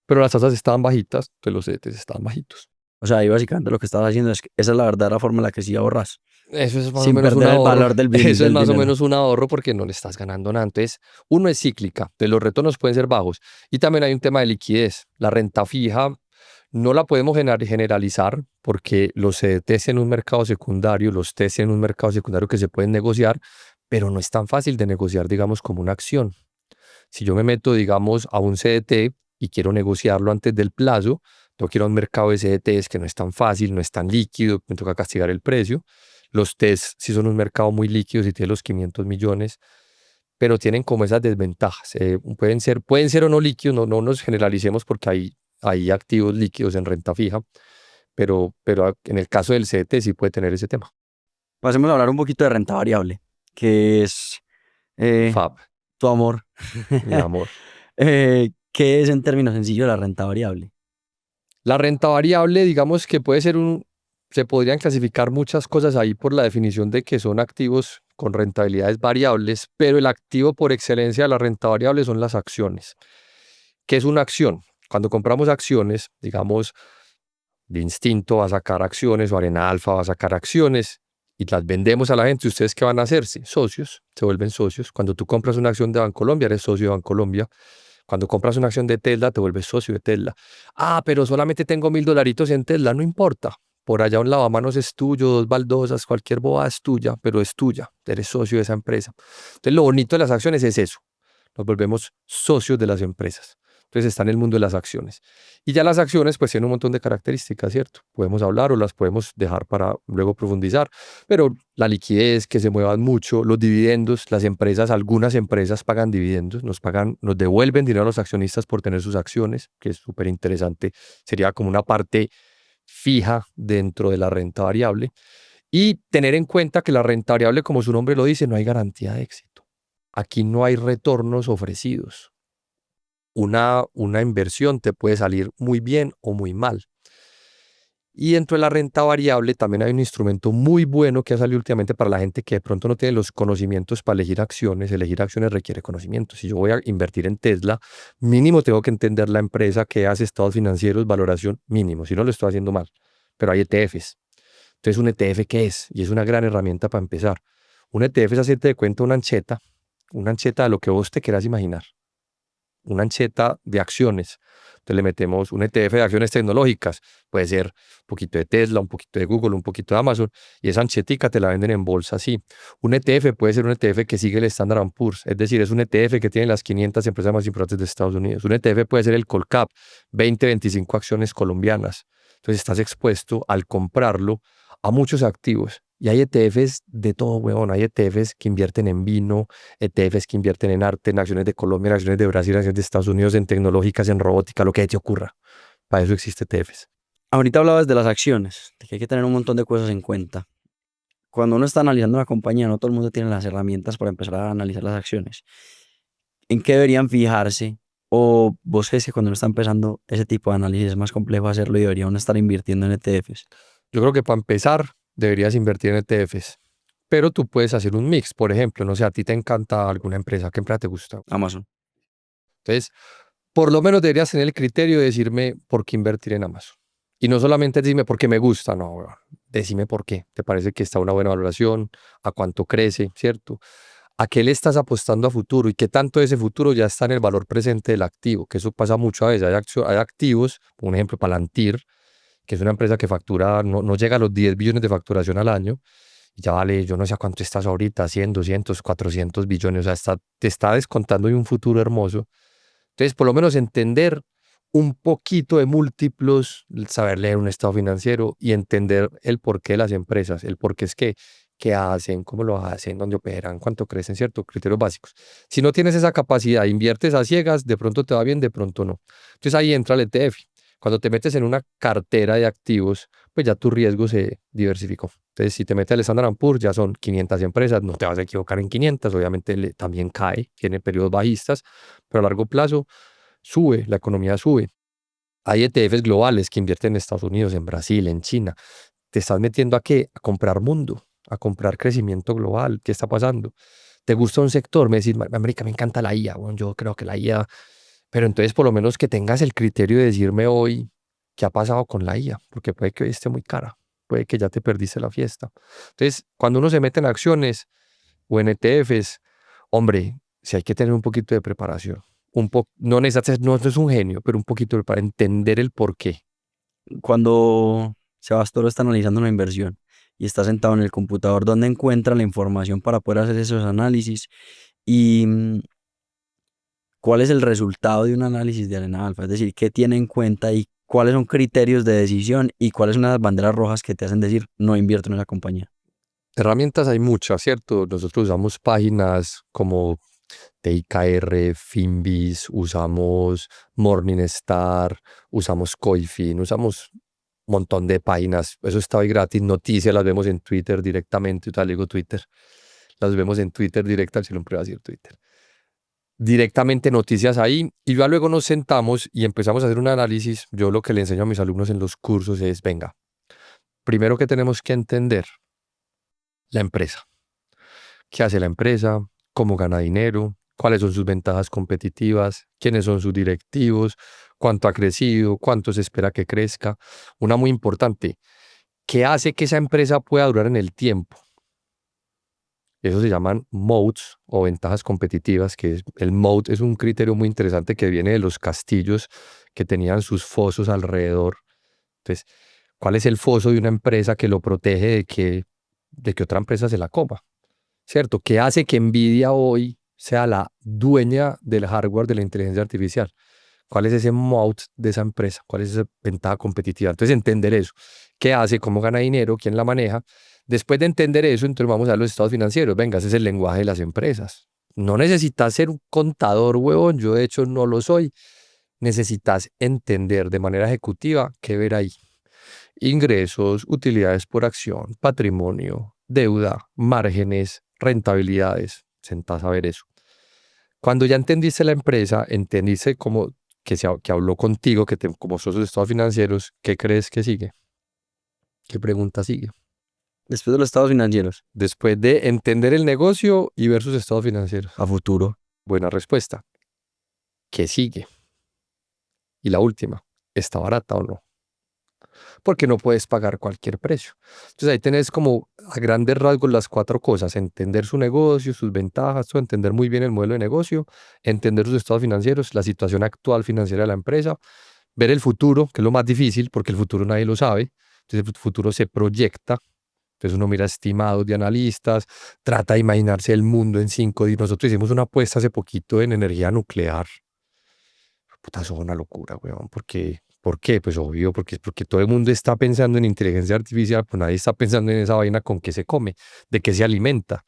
Pero las tasas estaban bajitas, entonces los CDTs estaban bajitos. O sea, ahí básicamente lo que estás haciendo es que esa es la verdadera forma en la que sí ahorras. Eso es más Sin o menos un perder el ahorro. valor del Eso es del más o dinero. menos un ahorro porque no le estás ganando nada. Entonces, uno es cíclica, entonces los retornos pueden ser bajos. Y también hay un tema de liquidez. La renta fija no la podemos generalizar porque los CDTs en un mercado secundario, los TES en un mercado secundario que se pueden negociar, pero no es tan fácil de negociar, digamos, como una acción. Si yo me meto, digamos, a un CDT y quiero negociarlo antes del plazo, tengo que ir a un mercado de CDTs que no es tan fácil, no es tan líquido, me toca castigar el precio. Los TES sí son un mercado muy líquido, si tienen los 500 millones, pero tienen como esas desventajas. Pueden ser o no líquidos, no nos generalicemos porque hay activos líquidos en renta fija, pero en el caso del CDT sí puede tener ese tema. Pasemos a hablar un poquito de renta variable, que es FAB, tu amor. mi amor. ¿Qué es en términos sencillos la renta variable? La renta variable, digamos que puede ser se podrían clasificar muchas cosas ahí por la definición de que son activos con rentabilidades variables, pero el activo por excelencia de la renta variable son las acciones. ¿Qué es una acción? Cuando compramos acciones, digamos, de instinto va a sacar acciones, o Arena Alfa va a sacar acciones y las vendemos a la gente. ¿Ustedes qué van a hacerse? Socios, se vuelven socios. Cuando tú compras una acción de Bancolombia, eres socio de Bancolombia. Cuando compras una acción de Tesla, te vuelves socio de Tesla. Ah, pero solamente tengo $1.000 en Tesla, no importa. Por allá un lavamanos es tuyo, 2 baldosas, cualquier bobada es tuya, pero es tuya. Eres socio de esa empresa. Entonces, lo bonito de las acciones es eso. Nos volvemos socios de las empresas. Entonces, Entonces está en el mundo de las acciones. Y ya las acciones pues tienen un montón de características, ¿cierto? Podemos hablar o las podemos dejar para luego profundizar, pero la liquidez, que se muevan mucho, los dividendos, las empresas, algunas empresas pagan dividendos, nos devuelven dinero a los accionistas por tener sus acciones, que es súper interesante, sería como una parte fija dentro de la renta variable. Y tener en cuenta que la renta variable, como su nombre lo dice, no hay garantía de éxito. Aquí no hay retornos ofrecidos. Una inversión te puede salir muy bien o muy mal. Y dentro de la renta variable también hay un instrumento muy bueno que ha salido últimamente para la gente que de pronto no tiene los conocimientos para elegir acciones. Elegir acciones requiere conocimiento. Si yo voy a invertir en Tesla, mínimo tengo que entender la empresa, que hace estados financieros, valoración mínimo. Si no, lo estoy haciendo mal. Pero hay ETFs. Entonces, ¿un ETF qué es? Y es una gran herramienta para empezar. Un ETF es hacerte de cuenta una ancheta de lo que vos te quieras imaginar. Una ancheta de acciones. Entonces le metemos un ETF de acciones tecnológicas. Puede ser un poquito de Tesla, un poquito de Google, un poquito de Amazon. Y esa anchetica te la venden en bolsa así. Un ETF puede ser un ETF que sigue el Standard & Poor's. Es decir, es un ETF que tiene las 500 empresas más importantes de Estados Unidos. Un ETF puede ser el Colcap, 20, 25 acciones colombianas. Entonces estás expuesto al comprarlo a muchos activos. Y hay ETFs de todo, huevón. Hay ETFs que invierten en vino, ETFs que invierten en arte, en acciones de Colombia, en acciones de Brasil, en acciones de Estados Unidos, en tecnológicas, en robótica, lo que te ocurra. Para eso existe ETFs. Ahorita hablabas de las acciones, de que hay que tener un montón de cosas en cuenta. Cuando uno está analizando una compañía, no todo el mundo tiene las herramientas para empezar a analizar las acciones. ¿En qué deberían fijarse? ¿O vos crees que cuando uno está empezando ese tipo de análisis es más complejo hacerlo y debería uno estar invirtiendo en ETFs? Yo creo que para empezar deberías invertir en ETFs. Pero tú puedes hacer un mix. Por ejemplo, no sé, a ti te encanta alguna empresa. ¿Qué empresa te gusta? Amazon. Entonces, por lo menos deberías tener el criterio de decirme por qué invertir en Amazon. Y no solamente decirme por qué me gusta, no, weón. Decime por qué. ¿Te parece que está una buena valoración? ¿A cuánto crece? ¿Cierto? ¿A qué le estás apostando a futuro? ¿Y qué tanto de ese futuro ya está en el valor presente del activo? Que eso pasa mucho a veces. Hay activos, por ejemplo, Palantir, que es una empresa que factura, no llega a los 10 billones de facturación al año, y ya vale, yo no sé a cuánto estás ahorita, 100, 200, 400 billones, o sea, te está descontando de un futuro hermoso. Entonces, por lo menos entender un poquito de múltiplos, saber leer un estado financiero y entender el porqué de las empresas, el porqué es que, qué hacen, cómo lo hacen, dónde operan, cuánto crecen, ¿cierto? Criterios básicos. Si no tienes esa capacidad, inviertes a ciegas, de pronto te va bien, de pronto no. Entonces ahí entra el ETF. Cuando te metes en una cartera de activos, pues ya tu riesgo se diversificó. Entonces, si te metes al Standard & Poor's, ya son 500 empresas, no te vas a equivocar en 500, obviamente también cae, tiene periodos bajistas, pero a largo plazo sube, la economía sube. Hay ETFs globales que invierten en Estados Unidos, en Brasil, en China. ¿Te estás metiendo a qué? A comprar mundo, a comprar crecimiento global. ¿Qué está pasando? ¿Te gusta un sector? Me decís, América, me encanta la IA. Bueno, yo creo que la IA, pero entonces por lo menos que tengas el criterio de decirme hoy qué ha pasado con la IA, porque puede que hoy esté muy cara, puede que ya te perdiste la fiesta. Entonces, cuando uno se mete en acciones o en ETFs, hombre, sí hay que tener un poquito de preparación. No necesitas, no es un genio, pero un poquito para entender el por qué. Cuando Sebastoro está analizando una inversión y está sentado en el computador, ¿dónde encuentra la información para poder hacer esos análisis? Y ¿cuál es el resultado de un análisis de arena alfa? Es decir, ¿qué tiene en cuenta y cuáles son criterios de decisión y cuáles son las banderas rojas que te hacen decir no invierto en esa compañía? Herramientas hay muchas, ¿cierto? Nosotros usamos páginas como TIKR, Finviz, usamos Morningstar, usamos Coifin, usamos un montón de páginas. Eso está hoy gratis. Noticias las vemos en Twitter directamente. Tal, digo Twitter. Las vemos en Twitter directa, si no prueba decir Twitter. Directamente noticias ahí. Y ya luego nos sentamos y empezamos a hacer un análisis. Yo lo que le enseño a mis alumnos en los cursos es, venga, primero que tenemos que entender la empresa. ¿Qué hace la empresa? ¿Cómo gana dinero? ¿Cuáles son sus ventajas competitivas? ¿Quiénes son sus directivos? ¿Cuánto ha crecido? ¿Cuánto se espera que crezca? Una muy importante, ¿qué hace que esa empresa pueda durar en el tiempo? Eso se llaman moats o ventajas competitivas, el moat es un criterio muy interesante que viene de los castillos que tenían sus fosos alrededor. Entonces, ¿cuál es el foso de una empresa que lo protege de que otra empresa se la coma? ¿Cierto? ¿Qué hace que Nvidia hoy sea la dueña del hardware de la inteligencia artificial? ¿Cuál es ese moat de esa empresa? ¿Cuál es esa ventaja competitiva? Entonces, entender eso. ¿Qué hace? ¿Cómo gana dinero? ¿Quién la maneja? Después de entender eso, entonces vamos a ver los estados financieros. Venga, ese es el lenguaje de las empresas. No necesitas ser un contador, huevón. Yo, de hecho, no lo soy. Necesitas entender de manera ejecutiva qué ver ahí. Ingresos, utilidades por acción, patrimonio, deuda, márgenes, rentabilidades. Sentás a ver eso. Cuando ya entendiste la empresa, entendiste cómo que habló contigo, como sos los estados financieros, ¿qué crees que sigue? ¿Qué pregunta sigue? Después de los estados financieros, Después de entender el negocio y ver sus estados financieros. a futuro. Buena respuesta. ¿Qué sigue? Y la última, ¿está barata o no? Porque no puedes pagar cualquier precio. Entonces ahí tenés como a grandes rasgos las 4 cosas: entender su negocio, sus ventajas, entender muy bien el modelo de negocio, entender sus estados financieros, la situación actual financiera de la empresa, ver el futuro, que es lo más difícil porque el futuro nadie lo sabe. Entonces el futuro se proyecta. Entonces uno mira estimados de analistas, trata de imaginarse el mundo en 5 días. Nosotros hicimos una apuesta hace poquito en energía nuclear. Puta, eso es una locura, weón. ¿Por qué? Pues obvio, porque todo el mundo está pensando en inteligencia artificial, pues nadie está pensando en esa vaina con qué se come, de qué se alimenta.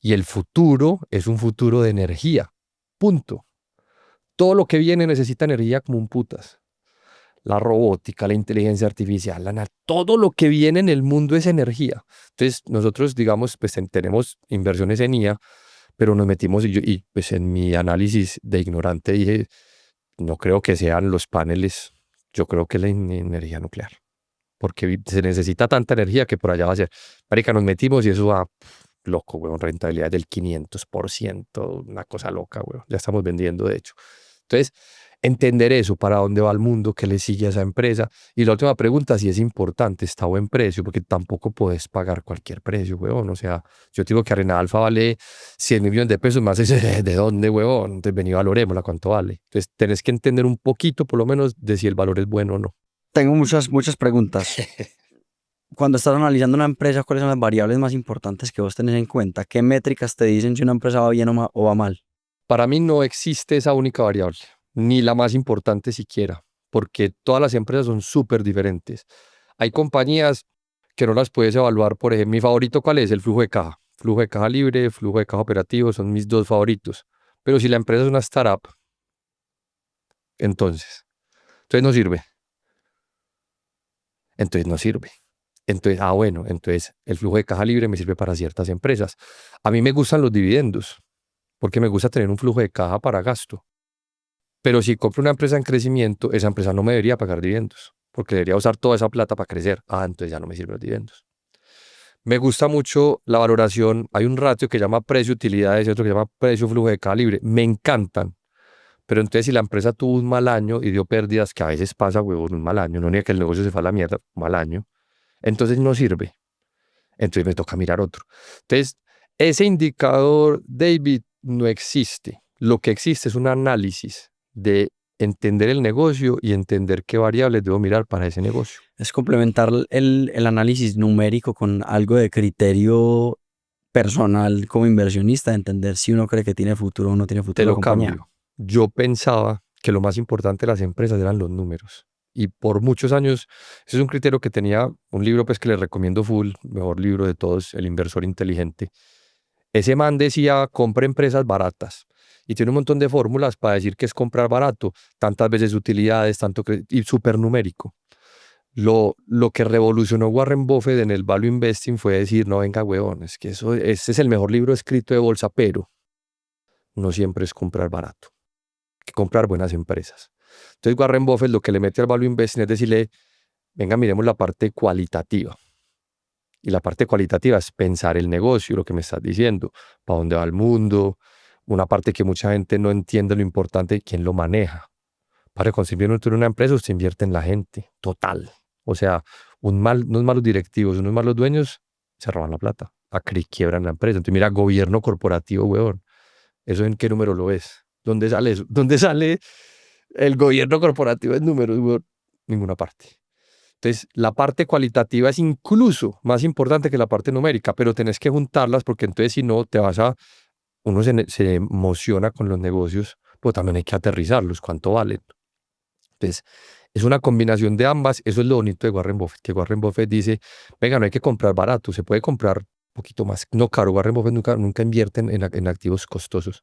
Y el futuro es un futuro de energía. Punto. Todo lo que viene necesita energía como un putas. La robótica, la inteligencia artificial, todo lo que viene en el mundo es energía. Entonces, nosotros, digamos, pues tenemos inversiones en IA, pero nos metimos y pues en mi análisis de ignorante dije, no creo que sean los paneles, yo creo que la energía nuclear, porque se necesita tanta energía que por allá va a ser. Marica, nos metimos y eso va loco, weón, rentabilidad del 500%, una cosa loca, weón. Ya estamos vendiendo, de hecho. Entonces, entender eso, para dónde va el mundo, qué le sigue a esa empresa. Y la última pregunta, si es importante, está a buen precio, porque tampoco puedes pagar cualquier precio, huevón. O sea, yo te digo que Arena Alfa vale 100 millones de pesos, más ese, ¿de dónde, huevón? Entonces, vení, valorémosla, ¿cuánto vale? Entonces, tenés que entender un poquito, por lo menos, de si el valor es bueno o no. Tengo muchas preguntas. Cuando estás analizando una empresa, ¿cuáles son las variables más importantes que vos tenés en cuenta? ¿Qué métricas te dicen si una empresa va bien o va mal? Para mí no existe esa única variable, ni la más importante siquiera, porque todas las empresas son súper diferentes. Hay compañías que no las puedes evaluar. Por ejemplo, mi favorito, ¿cuál es? El flujo de caja. Flujo de caja libre, flujo de caja operativo, son mis 2 favoritos. Pero si la empresa es una startup, entonces no sirve. Entonces no sirve. Entonces, bueno, entonces el flujo de caja libre me sirve para ciertas empresas. A mí me gustan los dividendos, porque me gusta tener un flujo de caja para gasto. Pero si compro una empresa en crecimiento, esa empresa no me debería pagar dividendos, porque debería usar toda esa plata para crecer. Entonces ya no me sirven los dividendos. Me gusta mucho la valoración. Hay un ratio que llama precio-utilidades y otro que llama precio-flujo de caja libre. Me encantan. Pero entonces, si la empresa tuvo un mal año y dio pérdidas, que a veces pasa, huevón, un mal año, no ni que el negocio se fue a la mierda, un mal año, entonces no sirve. Entonces me toca mirar otro. Entonces, ese indicador, David, no existe. Lo que existe es un análisis de entender el negocio y entender qué variables debo mirar para ese negocio. Es complementar el análisis numérico con algo de criterio personal como inversionista, entender si uno cree que tiene futuro o no tiene futuro Te la lo compañía. cambio. Yo pensaba que lo más importante de las empresas eran los números. Y por muchos años, ese es un criterio que tenía un libro pues que le recomiendo full, mejor libro de todos, El inversor inteligente. Ese man decía, compra empresas baratas. Y tiene un montón de fórmulas para decir que es comprar barato, tantas veces utilidades, y súper numérico. Lo que revolucionó Warren Buffett en el value investing fue decir, no, venga, huevón, es que ese es el mejor libro escrito de bolsa, pero no siempre es comprar barato, hay que comprar buenas empresas. Entonces Warren Buffett lo que le mete al value investing es decirle, venga, miremos la parte cualitativa. Y la parte cualitativa es pensar el negocio, lo que me estás diciendo, para dónde va el mundo, una parte que mucha gente no entiende lo importante, quién lo maneja. Para conseguir una empresa, usted invierte en la gente, total. O sea, unos malos directivos, unos malos dueños se roban la plata, quiebran la empresa. Entonces, mira, gobierno corporativo, weón. ¿Eso en qué número lo ves? ¿Dónde sale eso? ¿Dónde sale el gobierno corporativo en números, weón? Ninguna parte. Entonces, la parte cualitativa es incluso más importante que la parte numérica, pero tenés que juntarlas porque entonces si no, uno se emociona con los negocios pero también hay que aterrizarlos, cuánto valen. Entonces, es una combinación de ambas. Eso es lo bonito de Warren Buffett, que Warren Buffett dice, venga, no hay que comprar barato, se puede comprar un poquito más. No caro, Warren Buffett nunca invierte en activos costosos,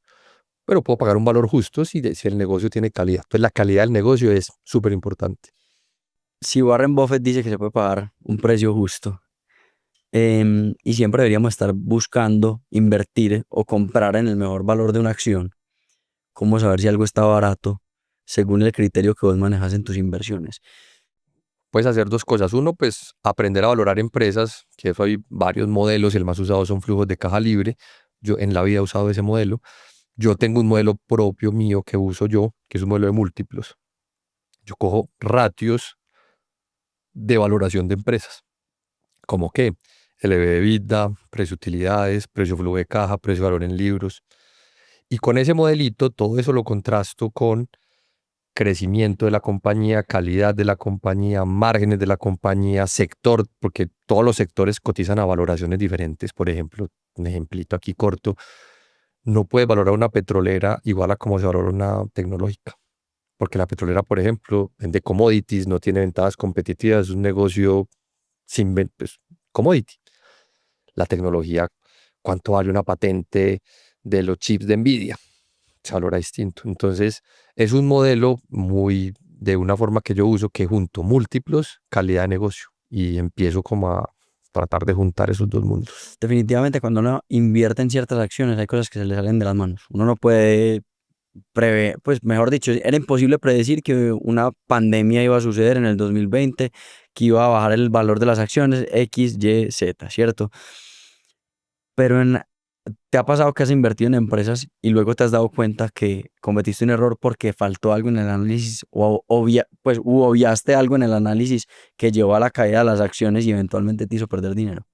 pero puedo pagar un valor justo si el negocio tiene calidad. Entonces, la calidad del negocio es súper importante. Si Warren Buffett dice que se puede pagar un precio justo, y siempre deberíamos estar buscando invertir o comprar en el mejor valor de una acción, ¿cómo saber si algo está barato según el criterio que vos manejas en tus inversiones? Puedes hacer dos cosas. Uno, pues aprender a valorar empresas, que eso hay varios modelos y el más usado son flujos de caja libre. Yo en la vida he usado ese modelo. Yo tengo un modelo propio mío que uso yo, que es un modelo de múltiplos. Yo cojo ratios de valoración de empresas, como que LV de EBITDA, precio utilidades, precio flujo de caja, precio valor en libros. Y con ese modelito, todo eso lo contrasto con crecimiento de la compañía, calidad de la compañía, márgenes de la compañía, sector, porque todos los sectores cotizan a valoraciones diferentes. Por ejemplo, un ejemplito aquí corto, no puedes valorar una petrolera igual a como se valora una tecnológica, porque la petrolera, por ejemplo, vende commodities, no tiene ventajas competitivas, es un negocio sin pues, commodity. La tecnología, ¿cuánto vale una patente de los chips de Nvidia? Se valora distinto. Entonces, es un modelo muy de una forma que yo uso que junto múltiplos, calidad de negocio y empiezo como a tratar de juntar esos dos mundos. Definitivamente cuando uno invierte en ciertas acciones hay cosas que se le salen de las manos. Uno no puede prever, pues mejor dicho, era imposible predecir que una pandemia iba a suceder en el 2020, que iba a bajar el valor de las acciones X, Y, Z, ¿cierto? Pero ¿te ha pasado que has invertido en empresas y luego te has dado cuenta que cometiste un error porque faltó algo en el análisis o pues, obviaste algo en el análisis que llevó a la caída de las acciones y eventualmente te hizo perder dinero?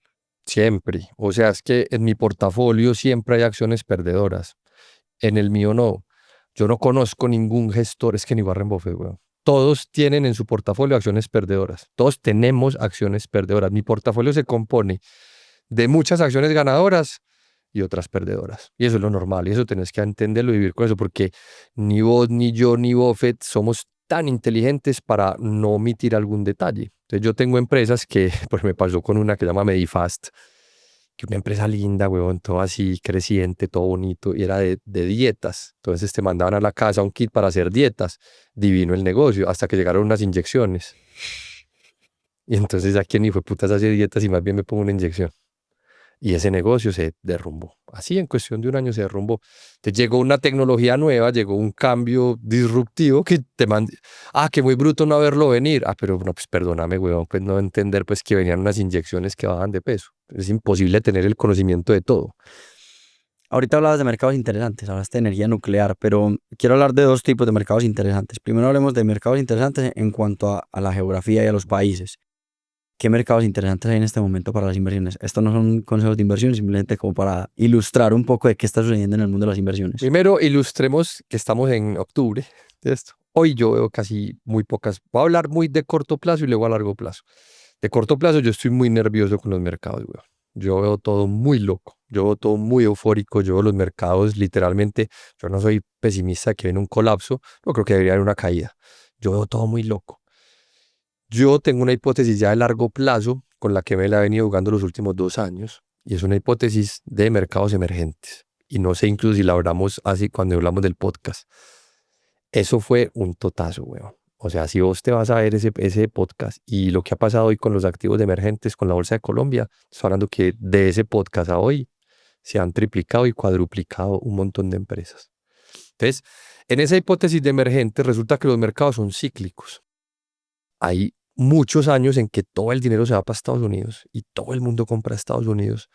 Siempre. O sea, es que en mi portafolio siempre hay acciones perdedoras. En el mío no. Yo no conozco ningún gestor, es que ni Warren Buffett, weón. Todos tienen en su portafolio acciones perdedoras. Todos tenemos acciones perdedoras. Mi portafolio se compone de muchas acciones ganadoras y otras perdedoras. Y eso es lo normal. Y eso tenés que entenderlo y vivir con eso, porque ni vos, ni yo, ni Buffett somos tan inteligentes para no omitir algún detalle. Entonces yo tengo empresas que, pues me pasó con una que se llama Medifast, que una empresa linda, huevón, todo así, creciente, todo bonito, y era de dietas. Entonces te mandaban a la casa un kit para hacer dietas. Divino el negocio, hasta que llegaron unas inyecciones. Y entonces a quién ni fue putas hacer dietas y más bien me pongo una inyección. Y ese negocio se derrumbó. Así en cuestión de un año se derrumbó. Te llegó una tecnología nueva, llegó un cambio disruptivo que te mandó. Ah, que muy bruto no haberlo venir. Ah, pero no, pues perdóname, huevón, pues no entender pues que venían unas inyecciones que bajan de peso. Es imposible tener el conocimiento de todo. Ahorita hablabas de mercados interesantes, hablaste de energía nuclear, pero quiero hablar de dos tipos de mercados interesantes. Primero hablemos de mercados interesantes en cuanto a la geografía y a los países. ¿Qué mercados interesantes hay en este momento para las inversiones? Estos no son consejos de inversión, simplemente como para ilustrar un poco de qué está sucediendo en el mundo de las inversiones. Primero, ilustremos que estamos en octubre de esto. Hoy yo veo casi muy pocas. Voy a hablar muy de corto plazo y luego a largo plazo. De corto plazo yo estoy muy nervioso con los mercados, weón. Yo veo todo muy loco, yo veo todo muy eufórico, yo veo los mercados literalmente, yo no soy pesimista que viene un colapso, no creo que debería haber una caída. Yo veo todo muy loco. Yo tengo una hipótesis ya de largo plazo con la que me la he venido jugando los últimos 2 años y es una hipótesis de mercados emergentes. Y no sé incluso si la hablamos así cuando hablamos del podcast. Eso fue un totazo, weón. O sea, si vos te vas a ver ese podcast y lo que ha pasado hoy con los activos de emergentes, con la Bolsa de Colombia, estoy hablando que de ese podcast a hoy se han triplicado y cuadruplicado un montón de empresas. Entonces, en esa hipótesis de emergentes resulta que los mercados son cíclicos. Hay muchos años en que todo el dinero se va para Estados Unidos y todo el mundo compra a Estados Unidos.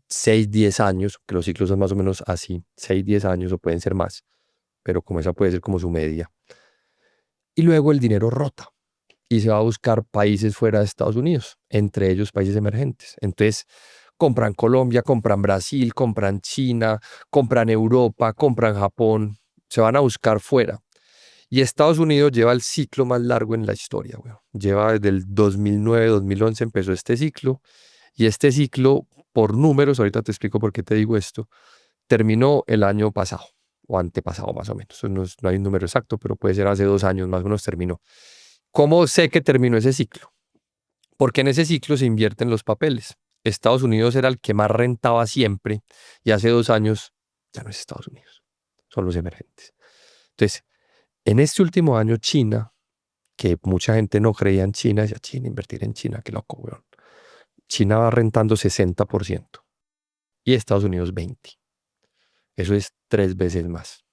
6, 10 años, que los ciclos son más o menos así, 6, 10 años o pueden ser más, pero como esa puede ser como su media. Y luego el dinero rota y se va a buscar países fuera de Estados Unidos, entre ellos países emergentes. Entonces compran Colombia, compran Brasil, compran China, compran Europa, compran Japón, se van a buscar fuera. Y Estados Unidos lleva el ciclo más largo en la historia, weón. Lleva desde el 2009, 2011 empezó este ciclo. Y este ciclo, por números, ahorita te explico por qué te digo esto, terminó el año pasado. o antepasado más o menos. Eso no hay un número exacto, pero puede ser hace 2 años más o menos terminó. ¿Cómo sé que terminó ese ciclo? Porque en ese ciclo se invierten los papeles. Estados Unidos era el que más rentaba siempre y hace 2 años ya no es Estados Unidos, son los emergentes. Entonces, en este último año China, que mucha gente no creía en China, decía, China, invertir en China, qué loco, weón. China va rentando 60% y Estados Unidos 20%. Eso es 3 veces más.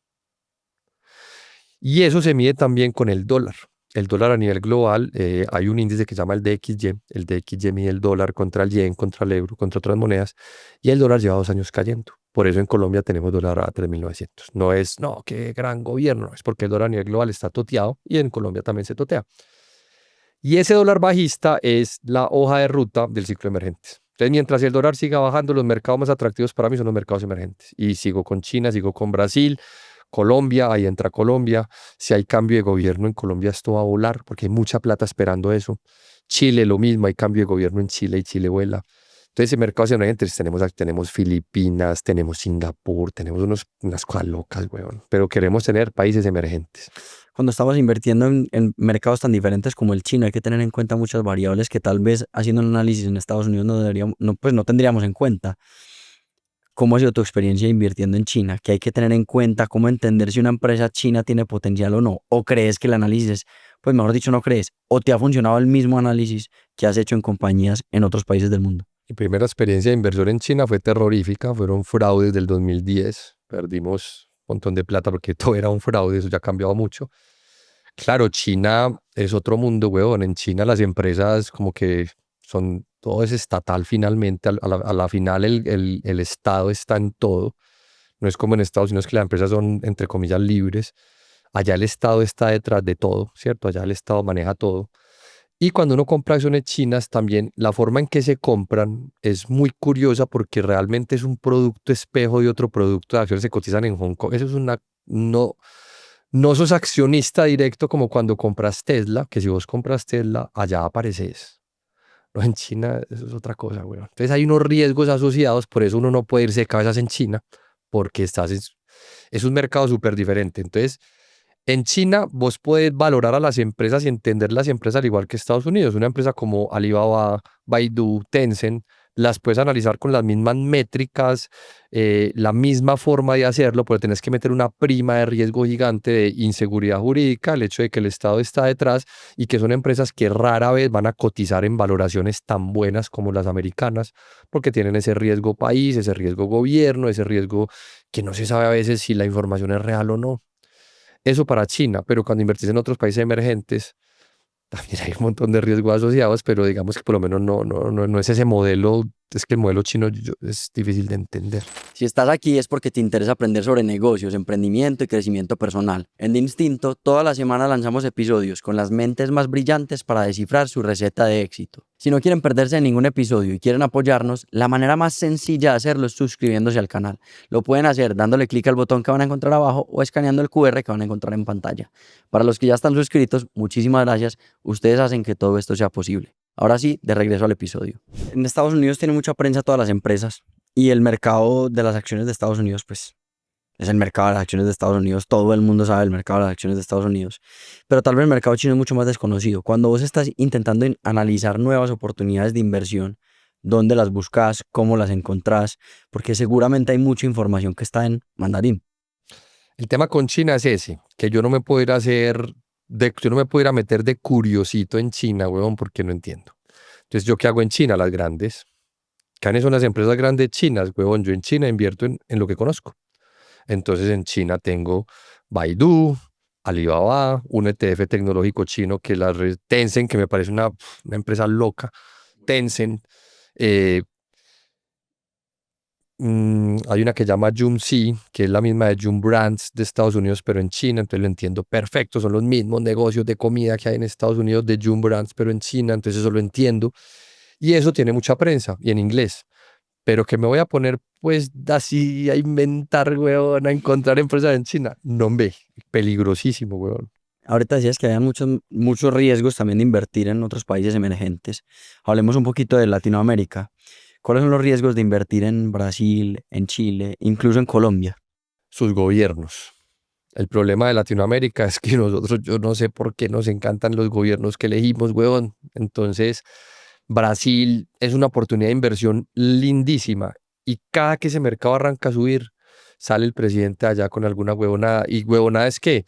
Y eso se mide también con el dólar. El dólar a nivel global, hay un índice que se llama el DXY. El DXY mide el dólar contra el yen, contra el euro, contra otras monedas. Y el dólar lleva 2 años cayendo. Por eso en Colombia tenemos dólar a 3.900. No es, no, qué gran gobierno. Es porque el dólar a nivel global está toteado y en Colombia también se totea. Y ese dólar bajista es la hoja de ruta del ciclo de emergentes. Entonces, mientras el dólar siga bajando, los mercados más atractivos para mí son los mercados emergentes. Y sigo con China, sigo con Brasil, Colombia, ahí entra Colombia. Si hay cambio de gobierno en Colombia, esto va a volar porque hay mucha plata esperando eso. Chile, lo mismo, hay cambio de gobierno en Chile y Chile vuela. Entonces, en mercados emergentes tenemos Filipinas, tenemos Singapur, tenemos unas cosas locas, weón. Pero queremos tener países emergentes. Cuando estamos invirtiendo en mercados tan diferentes como el chino, hay que tener en cuenta muchas variables que tal vez haciendo un análisis en Estados Unidos no tendríamos en cuenta. ¿Cómo ha sido tu experiencia invirtiendo en China? ¿Qué hay que tener en cuenta? ¿Cómo entender si una empresa china tiene potencial o no? ¿O crees que el análisis pues mejor dicho, no crees? ¿O te ha funcionado el mismo análisis que has hecho en compañías en otros países del mundo? Mi primera experiencia de inversión en China fue terrorífica, fueron fraudes del 2010, perdimos un montón de plata porque todo era un fraude, eso ya ha cambiado mucho. Claro, China es otro mundo, weón. En China las empresas como que todo es estatal finalmente, a la final el Estado está en todo. No es como en Estados Unidos que las empresas son, entre comillas, libres. Allá el Estado está detrás de todo, ¿cierto? Allá el Estado maneja todo. Y cuando uno compra acciones chinas, también la forma en que se compran es muy curiosa porque realmente es un producto espejo de otro producto de acciones que cotizan en Hong Kong. Eso es no sos accionista directo como cuando compras Tesla, que si vos compras Tesla, allá apareces. No, en China eso es otra cosa, güey. Entonces hay unos riesgos asociados, por eso uno no puede irse de cabezas en China, porque es un mercado súper diferente. Entonces, en China vos puedes valorar a las empresas y entender las empresas al igual que Estados Unidos. Una empresa como Alibaba, Baidu, Tencent, las puedes analizar con las mismas métricas, la misma forma de hacerlo, pero tenés que meter una prima de riesgo gigante de inseguridad jurídica, el hecho de que el Estado está detrás y que son empresas que rara vez van a cotizar en valoraciones tan buenas como las americanas, porque tienen ese riesgo país, ese riesgo gobierno, ese riesgo que no se sabe a veces si la información es real o no. Eso para China, pero cuando invertís en otros países emergentes, también hay un montón de riesgos asociados, pero digamos que por lo menos no es ese modelo, es que el modelo chino es difícil de entender. Si estás aquí es porque te interesa aprender sobre negocios, emprendimiento y crecimiento personal. En De Instinto, toda la semana lanzamos episodios con las mentes más brillantes para descifrar su receta de éxito. Si no quieren perderse de ningún episodio y quieren apoyarnos, la manera más sencilla de hacerlo es suscribiéndose al canal. Lo pueden hacer dándole clic al botón que van a encontrar abajo o escaneando el QR que van a encontrar en pantalla. Para los que ya están suscritos, muchísimas gracias. Ustedes hacen que todo esto sea posible. Ahora sí, de regreso al episodio. En Estados Unidos tiene mucha prensa todas las empresas y el mercado de las acciones de Estados Unidos, pues, es el mercado de las acciones de Estados Unidos. Todo el mundo sabe el mercado de las acciones de Estados Unidos. Pero tal vez el mercado chino es mucho más desconocido. Cuando vos estás intentando analizar nuevas oportunidades de inversión, ¿dónde las buscas? ¿Cómo las encontrás? Porque seguramente hay mucha información que está en mandarín. El tema con China es ese, que yo no me puedo ir yo no me puedo ir a meter de curiosito en China, huevón, porque no entiendo. Entonces, ¿yo qué hago en China? Las grandes. ¿Quiénes son las empresas grandes chinas, huevón? Yo en China invierto en lo que conozco. Entonces, en China tengo Baidu, Alibaba, un ETF tecnológico chino que es la red Tencent, que me parece una empresa loca. Tencent. Hay una que se llama Jumxi, que es la misma de Jum Brands de Estados Unidos, pero en China, entonces lo entiendo perfecto. Son los mismos negocios de comida que hay en Estados Unidos de Jum Brands, pero en China, entonces eso lo entiendo. Y eso tiene mucha prensa y en inglés. Pero que me voy a poner, pues, así a inventar, weón, a encontrar empresas en China. No, ve, peligrosísimo, weón. Ahorita decías que había muchos riesgos también de invertir en otros países emergentes. Hablemos un poquito de Latinoamérica. ¿Cuáles son los riesgos de invertir en Brasil, en Chile, incluso en Colombia? sus gobiernos. El problema de Latinoamérica es que nosotros, yo no sé por qué nos encantan los gobiernos que elegimos, huevón. Entonces, Brasil es una oportunidad de inversión lindísima y cada que ese mercado arranca a subir, sale el presidente allá con alguna huevonada. Y huevonada es que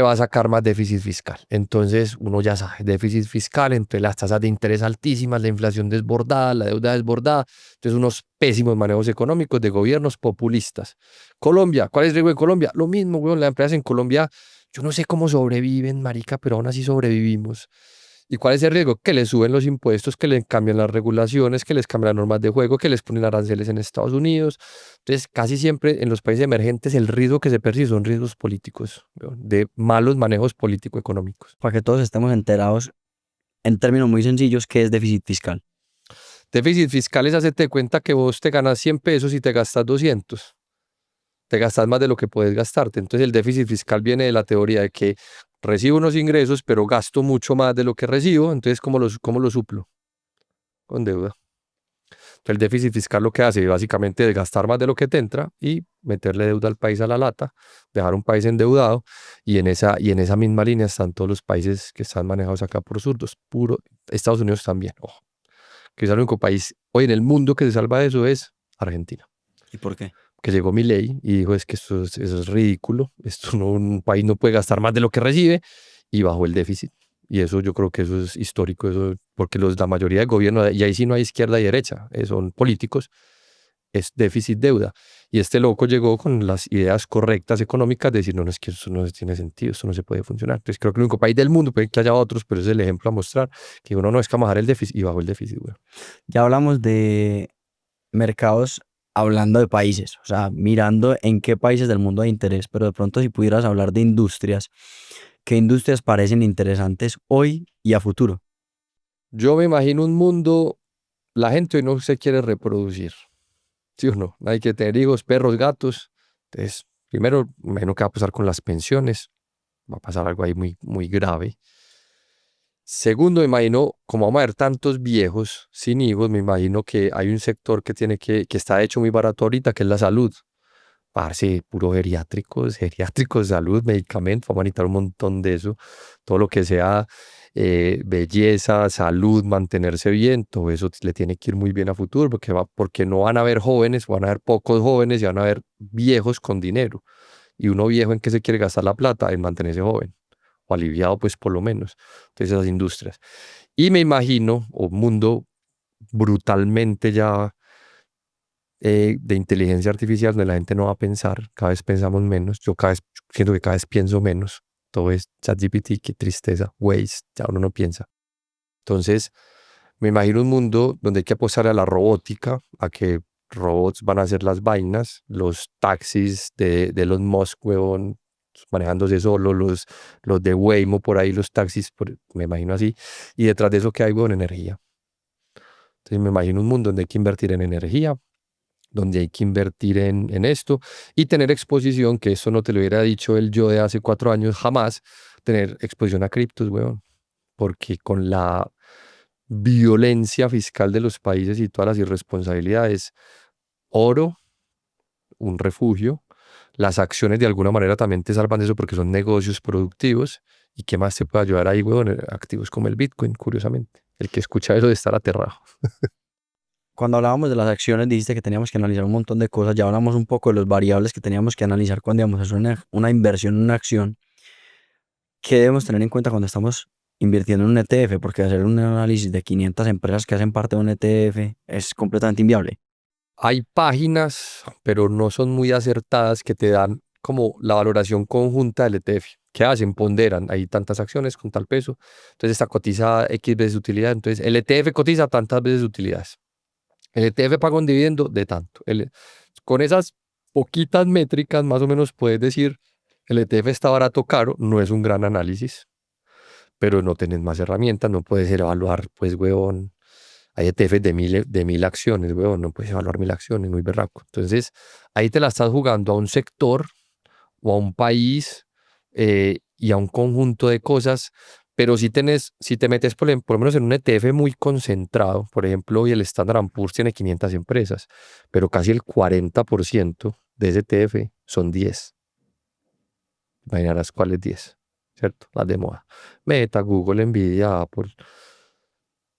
va a sacar más déficit fiscal. Entonces, uno ya sabe, déficit fiscal, entre las tasas de interés altísimas, la inflación desbordada, la deuda desbordada. Entonces, unos pésimos manejos económicos de gobiernos populistas. Colombia, ¿cuál es el riesgo de Colombia? Lo mismo, weón, las empresas en Colombia, yo no sé cómo sobreviven, marica, pero aún así sobrevivimos. ¿Y cuál es el riesgo? Que les suben los impuestos, que les cambian las regulaciones, que les cambian las normas de juego, que les ponen aranceles en Estados Unidos. Entonces, casi siempre en los países emergentes el riesgo que se percibe son riesgos políticos, weón, de malos manejos político-económicos. Para que todos estemos enterados, en términos muy sencillos, ¿qué es déficit fiscal? Déficit fiscal es hacerte cuenta que vos te ganas 100 pesos y te gastas 200. Te gastas más de lo que puedes gastarte. Entonces, el déficit fiscal viene de la teoría de que recibo unos ingresos, pero gasto mucho más de lo que recibo. Entonces, cómo lo suplo? Con deuda. Entonces, el déficit fiscal lo que hace básicamente es gastar más de lo que te entra y meterle deuda al país a la lata, dejar un país endeudado, y en esa misma línea están todos los países que están manejados acá por zurdos. Puro Estados Unidos también. Ojo, que es el único país hoy en el mundo que se salva de eso es Argentina. ¿Y por qué? Que llegó Milei y dijo es que eso es ridículo, un país no puede gastar más de lo que recibe, y bajó el déficit. Y eso yo creo que eso es histórico, eso, porque la mayoría de gobiernos, y ahí sí no hay izquierda y derecha, son políticos, es déficit deuda. Y este loco llegó con las ideas correctas económicas de decir, no, no, es que eso no tiene sentido, esto no se puede funcionar. Entonces creo que el único país del mundo, puede que haya otros, pero es el ejemplo a mostrar, que uno no es que bajar el déficit, y bajó el déficit, güey. Ya hablamos de mercados hablando de países, o sea, mirando en qué países del mundo hay interés, pero de pronto si pudieras hablar de industrias, ¿qué industrias parecen interesantes hoy y a futuro? Yo me imagino un mundo, la gente hoy no se quiere reproducir, ¿sí o no? Hay que tener hijos, perros, gatos. Entonces, primero, me imagino que va a pasar con las pensiones, va a pasar algo ahí muy, muy grave. Segundo, me imagino, como vamos a ver tantos viejos sin hijos, me imagino que hay un sector que está hecho muy barato ahorita, que es la salud. Parce, puro geriátricos, salud, medicamentos, vamos a necesitar un montón de eso. Todo lo que sea belleza, salud, mantenerse bien, todo eso le tiene que ir muy bien a futuro, porque no van a haber jóvenes, van a haber pocos jóvenes y van a haber viejos con dinero. Y uno viejo, ¿en qué se quiere gastar la plata? En mantenerse joven, o aliviado, pues por lo menos. Entonces, esas industrias. Y me imagino un mundo brutalmente ya de inteligencia artificial, donde la gente no va a pensar, cada vez pensamos menos. Yo cada vez siento que cada vez pienso menos. Todo es ChatGPT, qué tristeza, Waze, ya uno no piensa. Entonces, me imagino un mundo donde hay que apostar a la robótica, a que robots van a hacer las vainas, los taxis de Elon Musk, huevón, manejándose solo, los de Waymo por ahí, los taxis, me imagino así. Y detrás de eso, ¿qué hay, huevón? Energía. Entonces, me imagino un mundo donde hay que invertir en energía, donde hay que invertir en esto y tener exposición, que eso no te lo hubiera dicho el yo de hace 4 años, jamás tener exposición a criptos, weón, porque con la violencia fiscal de los países y todas las irresponsabilidades, oro, un refugio, las acciones de alguna manera también te salvan de eso porque son negocios productivos. ¿Y qué más te puede ayudar ahí, weón? Activos como el Bitcoin, curiosamente. El que escucha eso de estar aterrado. Cuando hablábamos de las acciones, dijiste que teníamos que analizar un montón de cosas. Ya hablamos un poco de los variables que teníamos que analizar cuando íbamos a hacer una inversión en una acción. ¿Qué debemos tener en cuenta cuando estamos invirtiendo en un ETF? Porque hacer un análisis de 500 empresas que hacen parte de un ETF es completamente inviable. Hay páginas, pero no son muy acertadas, que te dan como la valoración conjunta del ETF. ¿Qué hacen? Ponderan, hay tantas acciones con tal peso, entonces esta cotiza X veces utilidad, entonces el ETF cotiza tantas veces utilidades. El ETF paga un dividendo de tanto. Con esas poquitas métricas, más o menos puedes decir, el ETF está barato o caro, no es un gran análisis, pero no tenés más herramientas, no puedes evaluar, pues, huevón. Hay ETFs de 1000 acciones, huevón, no puedes evaluar 1000 acciones, muy berraco. Entonces, ahí te la estás jugando a un sector o a un país, y a un conjunto de cosas, pero si te metes por lo menos en un ETF muy concentrado, por ejemplo, hoy el Standard & Poor's tiene 500 empresas, pero casi el 40% de ese ETF son 10. Imaginarás cuáles 10, ¿cierto? Las de moda. Meta, Google, Nvidia, Apple.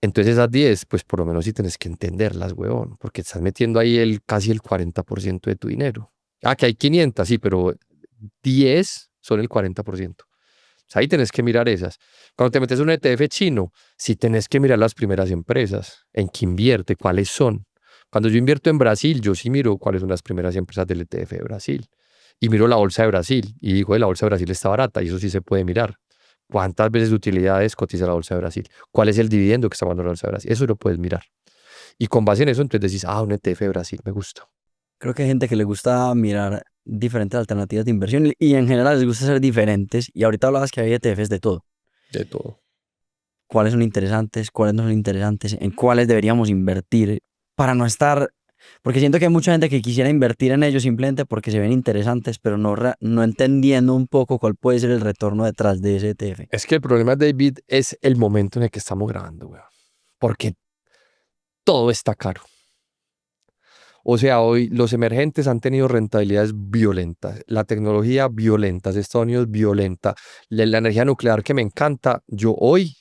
Entonces esas 10, pues por lo menos sí tienes que entenderlas, huevón, porque estás metiendo ahí casi el 40% de tu dinero. Ah, que hay 500, sí, pero 10 son el 40%. O sea, ahí tenés que mirar esas. Cuando te metes en un ETF chino, sí tenés que mirar las primeras empresas, en qué invierte, cuáles son. Cuando yo invierto en Brasil, yo sí miro cuáles son las primeras empresas del ETF de Brasil. Y miro la bolsa de Brasil y digo, la bolsa de Brasil está barata y eso sí se puede mirar. ¿Cuántas veces de utilidades cotiza la bolsa de Brasil? ¿Cuál es el dividendo que está dando la bolsa de Brasil? Eso lo puedes mirar. Y con base en eso, entonces decís, un ETF de Brasil, me gusta. Creo que hay gente que le gusta mirar diferentes alternativas de inversión y en general les gusta ser diferentes. Y ahorita hablabas que hay ETFs de todo. De todo. ¿Cuáles son interesantes? ¿Cuáles no son interesantes? ¿En cuáles deberíamos invertir para no estar? Porque siento que hay mucha gente que quisiera invertir en ellos simplemente porque se ven interesantes, pero no entendiendo un poco cuál puede ser el retorno detrás de ese ETF. Es que el problema, David, es el momento en el que estamos grabando, weón. Porque todo está caro. O sea, hoy los emergentes han tenido rentabilidades violentas, la tecnología violenta, Estados Unidos violenta, la energía nuclear que me encanta. Yo hoy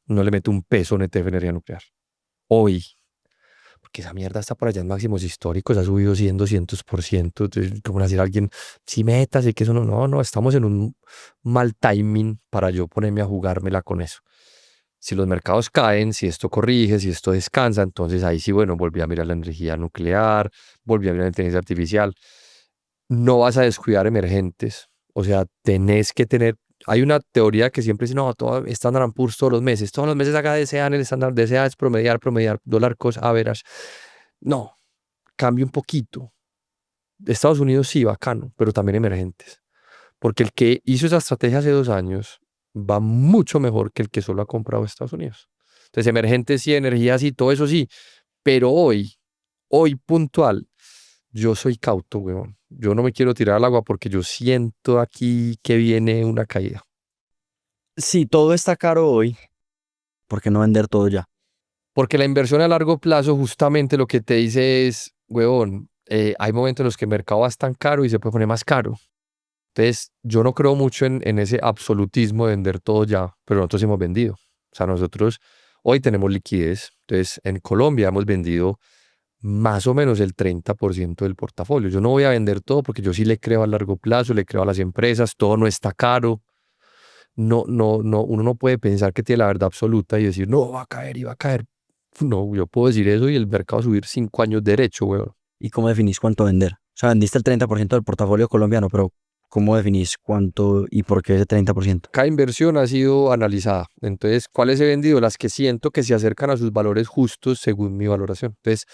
no le meto un peso en ETF de energía nuclear. Hoy. Porque esa mierda está por allá en máximos históricos, ha subido 100, 200%. Entonces, como decir a alguien, si metas y que eso no, estamos en un mal timing para yo ponerme a jugármela con eso. Si los mercados caen, si esto corrige, si esto descansa, entonces ahí sí, bueno, volví a mirar la energía nuclear, volví a mirar la inteligencia artificial. No vas a descuidar emergentes, o sea, tenés que tener. Hay una teoría que siempre dice, no, todo Standard & Poor's todos los meses haga DCA en el estándar. DCA es promediar, dólar cost average. No, cambia un poquito. Estados Unidos sí, bacano, pero también emergentes. Porque el que hizo esa estrategia hace 2 años va mucho mejor que el que solo ha comprado Estados Unidos. Entonces, emergentes sí, energía sí, todo eso sí. Pero hoy puntual, yo soy cauto, weón. Yo no me quiero tirar al agua porque yo siento aquí que viene una caída. Si todo está caro hoy, ¿por qué no vender todo ya? Porque la inversión a largo plazo justamente lo que te dice es, weón, hay momentos en los que el mercado va tan caro y se puede poner más caro. Entonces, yo no creo mucho en ese absolutismo de vender todo ya, pero nosotros hemos vendido. O sea, nosotros hoy tenemos liquidez. Entonces, en Colombia hemos vendido más o menos el 30% del portafolio. Yo no voy a vender todo porque yo sí le creo a largo plazo, le creo a las empresas, todo no está caro. No, uno no puede pensar que tiene la verdad absoluta y decir, no, va a caer y va a caer. No, yo puedo decir eso y el mercado va a subir 5 años derecho, weón. ¿Y cómo definís cuánto vender? O sea, vendiste el 30% del portafolio colombiano, pero ¿cómo definís cuánto y por qué ese 30%? Cada inversión ha sido analizada. Entonces, ¿cuáles he vendido? Las que siento que se acercan a sus valores justos según mi valoración. Entonces,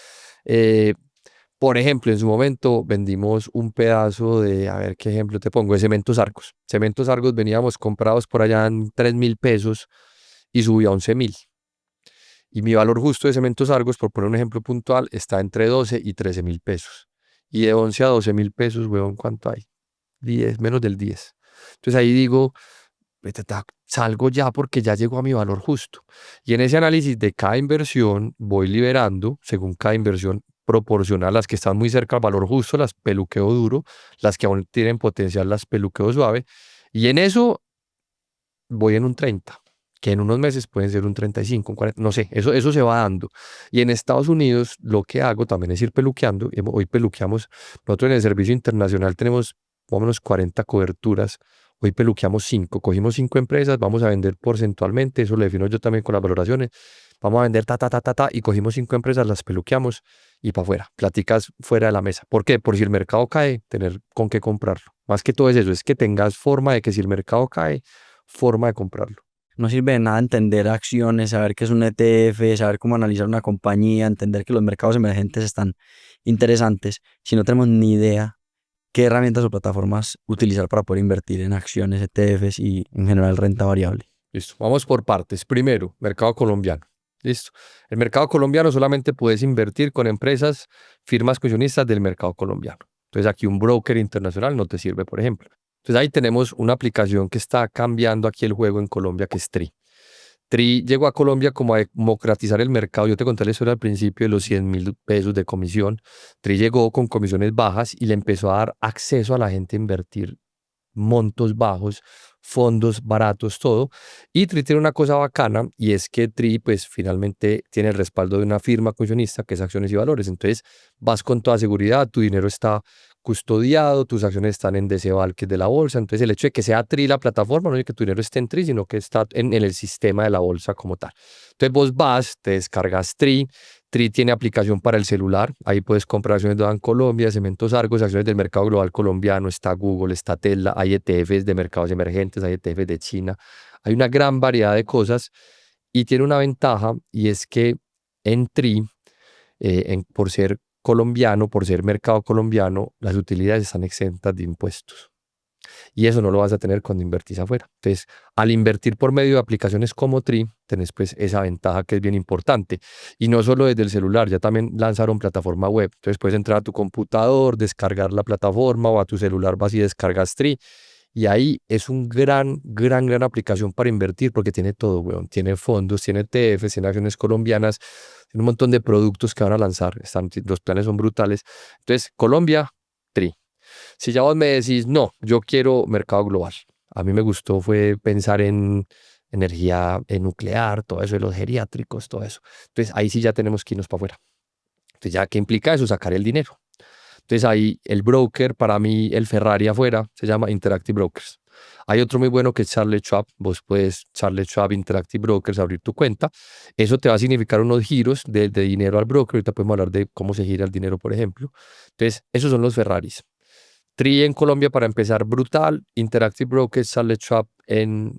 por ejemplo, en su momento vendimos un pedazo de, a ver qué ejemplo te pongo, de Cementos Argos. Cementos Argos veníamos comprados por allá en 3.000 pesos y subió a 11.000. Y mi valor justo de Cementos Argos, por poner un ejemplo puntual, está entre 12 y 13.000 pesos. Y de 11 a 12.000 pesos, weón, ¿cuánto hay? 10, menos del 10. Entonces ahí digo, salgo ya porque ya llegó a mi valor justo. Y en ese análisis de cada inversión voy liberando, según cada inversión proporcional, las que están muy cerca al valor justo, las peluqueo duro, las que aún tienen potencial, las peluqueo suave. Y en eso voy en un 30, que en unos meses pueden ser un 35, un 40, no sé, eso se va dando. Y en Estados Unidos lo que hago también es ir peluqueando. Hoy peluqueamos, nosotros en el servicio internacional tenemos más o menos 40 coberturas. Hoy peluqueamos 5, cogimos 5 empresas, vamos a vender porcentualmente, eso lo defino yo también con las valoraciones. Vamos a vender y cogimos 5 empresas, las peluqueamos y para afuera, platicas fuera de la mesa. ¿Por qué? Por si el mercado cae, tener con qué comprarlo. Más que todo es eso, es que tengas forma de que si el mercado cae, forma de comprarlo. No sirve de nada entender acciones, saber qué es un ETF, saber cómo analizar una compañía, entender que los mercados emergentes están interesantes, si no tenemos ni idea qué herramientas o plataformas utilizar para poder invertir en acciones, ETFs y en general renta variable. Listo, vamos por partes. Primero, mercado colombiano. Listo. El mercado colombiano solamente puedes invertir con empresas, firmas comisionistas del mercado colombiano. Entonces aquí un broker internacional no te sirve, por ejemplo. Entonces ahí tenemos una aplicación que está cambiando aquí el juego en Colombia, que es TRI. Tri llegó a Colombia como a democratizar el mercado. Yo te conté la historia al principio de los 100.000 pesos de comisión. Tri llegó con comisiones bajas y le empezó a dar acceso a la gente a invertir montos bajos, fondos baratos, todo. Y Tri tiene una cosa bacana y es que Tri pues finalmente tiene el respaldo de una firma comisionista que es Acciones y Valores. Entonces vas con toda seguridad, tu dinero está custodiado, tus acciones están en Deceval, que es de la bolsa. Entonces el hecho de que sea Tri la plataforma, no es que tu dinero esté en Tri, sino que está en el sistema de la bolsa como tal. Entonces vos vas, te descargas Tri. Tri tiene aplicación para el celular, ahí puedes comprar acciones de Bancolombia, Cementos Argos, acciones del mercado global colombiano, está Google, está Tesla, hay ETFs de mercados emergentes, hay ETFs de China, hay una gran variedad de cosas y tiene una ventaja y es que en Tri, por ser colombiano, por ser mercado colombiano, las utilidades están exentas de impuestos. Y eso no lo vas a tener cuando invertís afuera. Entonces, al invertir por medio de aplicaciones como Tri, tenés pues esa ventaja que es bien importante. Y no solo desde el celular, ya también lanzaron plataforma web. Entonces puedes entrar a tu computador, descargar la plataforma o a tu celular vas y descargas Tri. Y ahí es un gran aplicación para invertir porque tiene todo, weón. Tiene fondos, tiene ETFs, tiene acciones colombianas, tiene un montón de productos que van a lanzar. Los planes son brutales. Entonces, Colombia, Tri. Si ya vos me decís, no, yo quiero mercado global. A mí me gustó fue pensar en energía nuclear, todo eso, de los geriátricos, todo eso. Entonces ahí sí ya tenemos que irnos para afuera. Entonces ya, ¿qué implica eso? Sacar el dinero. Entonces ahí el broker, para mí el Ferrari afuera, se llama Interactive Brokers. Hay otro muy bueno que es Charles Schwab. Vos puedes, Charles Schwab, Interactive Brokers, abrir tu cuenta. Eso te va a significar unos giros de dinero al broker. Ahorita podemos hablar de cómo se gira el dinero, por ejemplo. Entonces, esos son los Ferraris. Tri en Colombia para empezar brutal, Interactive Brokers, Charles Schwab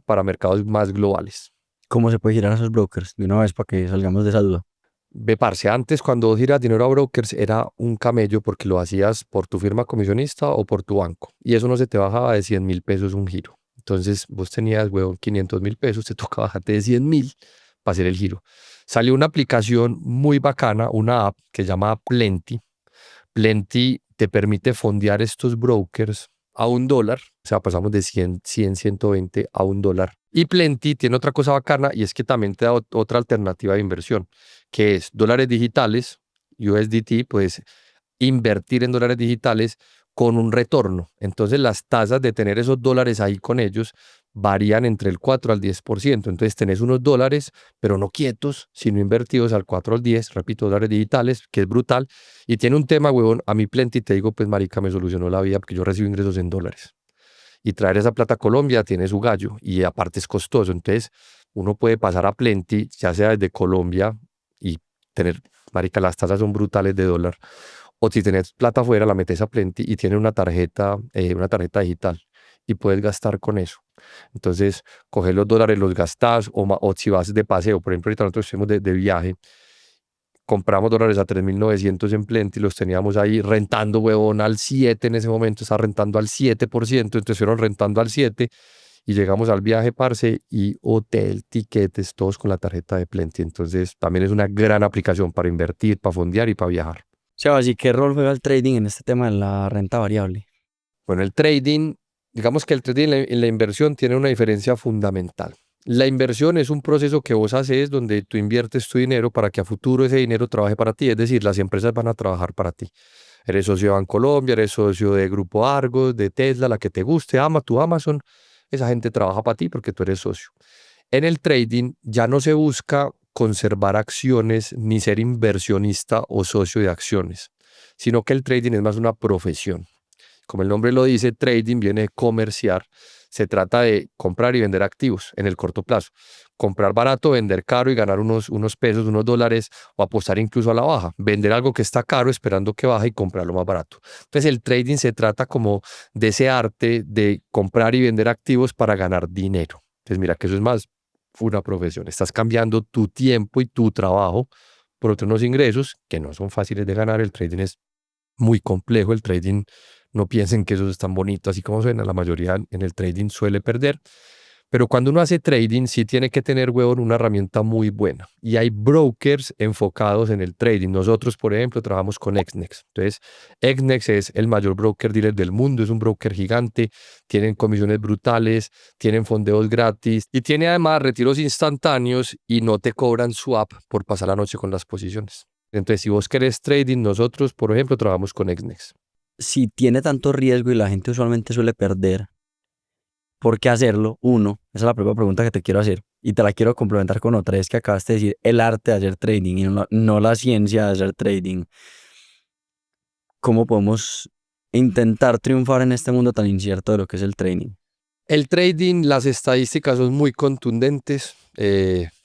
para mercados más globales. ¿Cómo se puede girar a esos brokers? De una vez para que salgamos de esa duda. Ve, parce, antes cuando vos giras dinero a brokers era un camello porque lo hacías por tu firma comisionista o por tu banco y eso no se te bajaba de 100.000 pesos un giro. Entonces vos tenías, huevón, 500.000 pesos, te toca bajarte de 100.000 para hacer el giro. Salió una aplicación muy bacana, una app que se llama Plenty. Plenty te permite fondear estos brokers a $1, o sea, pasamos de 100, 120 a $1. Y Plenty tiene otra cosa bacana y es que también te da otra alternativa de inversión, que es dólares digitales, USDT, puedes invertir en dólares digitales con un retorno. Entonces las tasas de tener esos dólares ahí con ellos varían entre el 4 al 10%. Entonces tenés unos dólares, pero no quietos, sino invertidos al 4 al 10, repito, dólares digitales, que es brutal. Y tiene un tema, huevón, a mi Plenty te digo, pues marica, me solucionó la vida porque yo recibo ingresos en dólares. Y traer esa plata a Colombia tiene su gallo y aparte es costoso. Entonces uno puede pasar a Plenty, ya sea desde Colombia y tener, marica, las tasas son brutales de dólar. O si tenés plata afuera, la metes a Plenty y tiene una tarjeta digital y puedes gastar con eso. Entonces, coges los dólares, los gastas o si vas de paseo, por ejemplo, ahorita nosotros estuvimos de viaje, compramos dólares a 3.900 en Plenty, los teníamos ahí rentando, huevón, al 7 en ese momento, está rentando al 7%, entonces fueron rentando al 7 y llegamos al viaje, parce, y hotel, tiquetes, todos con la tarjeta de Plenty. Entonces, también es una gran aplicación para invertir, para fondear y para viajar. Sebas, ¿y qué rol juega el trading en este tema de la renta variable? Bueno, el trading, digamos que el trading en la inversión tiene una diferencia fundamental. La inversión es un proceso que vos haces donde tú inviertes tu dinero para que a futuro ese dinero trabaje para ti, es decir, las empresas van a trabajar para ti. Eres socio de Bancolombia, eres socio de Grupo Argos, de Tesla, la que te guste, tu Amazon, esa gente trabaja para ti porque tú eres socio. En el trading ya no se busca conservar acciones ni ser inversionista o socio de acciones, sino que el trading es más una profesión. Como el nombre lo dice, trading viene de comerciar. Se trata de comprar y vender activos en el corto plazo. Comprar barato, vender caro y ganar unos pesos, unos dólares o apostar incluso a la baja. Vender algo que está caro esperando que baje y comprarlo más barato. Entonces el trading se trata como de ese arte de comprar y vender activos para ganar dinero. Entonces mira que eso es más una profesión. Estás cambiando tu tiempo y tu trabajo por otros ingresos que no son fáciles de ganar. El trading es muy complejo. El trading, no piensen que eso es tan bonito así como suena. La mayoría en el trading suele perder, Pero cuando uno hace trading, sí tiene que tener, huevón, una herramienta muy buena. Y hay brokers enfocados en el trading. Nosotros, por ejemplo, trabajamos con Exnex. Entonces, Exnex es el mayor broker dealer del mundo, es un broker gigante, tienen comisiones brutales, tienen fondeos gratis y tiene además retiros instantáneos y no te cobran swap por pasar la noche con las posiciones. Entonces, si vos querés trading, nosotros, por ejemplo, trabajamos con Exnex. Si tiene tanto riesgo y la gente usualmente suele perder, ¿por qué hacerlo? Uno, esa es la primera pregunta que te quiero hacer y te la quiero complementar con otra, es que acabaste de decir el arte de hacer trading y no la ciencia de hacer trading. ¿Cómo podemos intentar triunfar en este mundo tan incierto de lo que es el trading? El trading, las estadísticas son muy contundentes,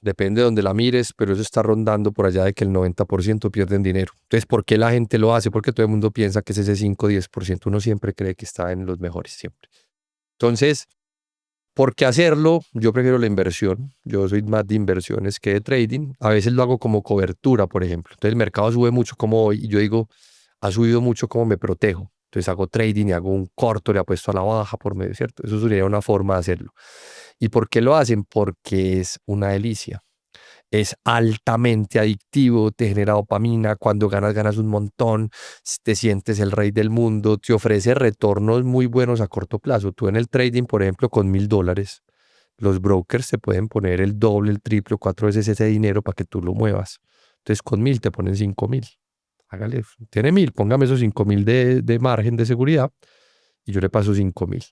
depende de donde la mires, pero eso está rondando por allá de que el 90% pierden dinero. Entonces, ¿por qué la gente lo hace? Porque todo el mundo piensa que es ese 5 o 10%, uno siempre cree que está en los mejores, siempre. Entonces, ¿por qué hacerlo? Yo prefiero la inversión, yo soy más de inversiones que de trading. A veces lo hago como cobertura, por ejemplo. Entonces, el mercado sube mucho como hoy y yo digo, ha subido mucho, como me protejo. Entonces hago trading y hago un corto, le apuesto a la baja por medio, ¿cierto? Eso sería una forma de hacerlo. ¿Y por qué lo hacen? Porque es una delicia. Es altamente adictivo, te genera dopamina, cuando ganas, ganas un montón, te sientes el rey del mundo, te ofrece retornos muy buenos a corto plazo. Tú en el trading, por ejemplo, con $1,000, los brokers te pueden poner el doble, el triple, 4 veces ese dinero para que tú lo muevas. Entonces con 1,000 te ponen 5,000. Hágale, tiene 1,000, póngame esos 5,000 de margen de seguridad y yo le paso 5,000.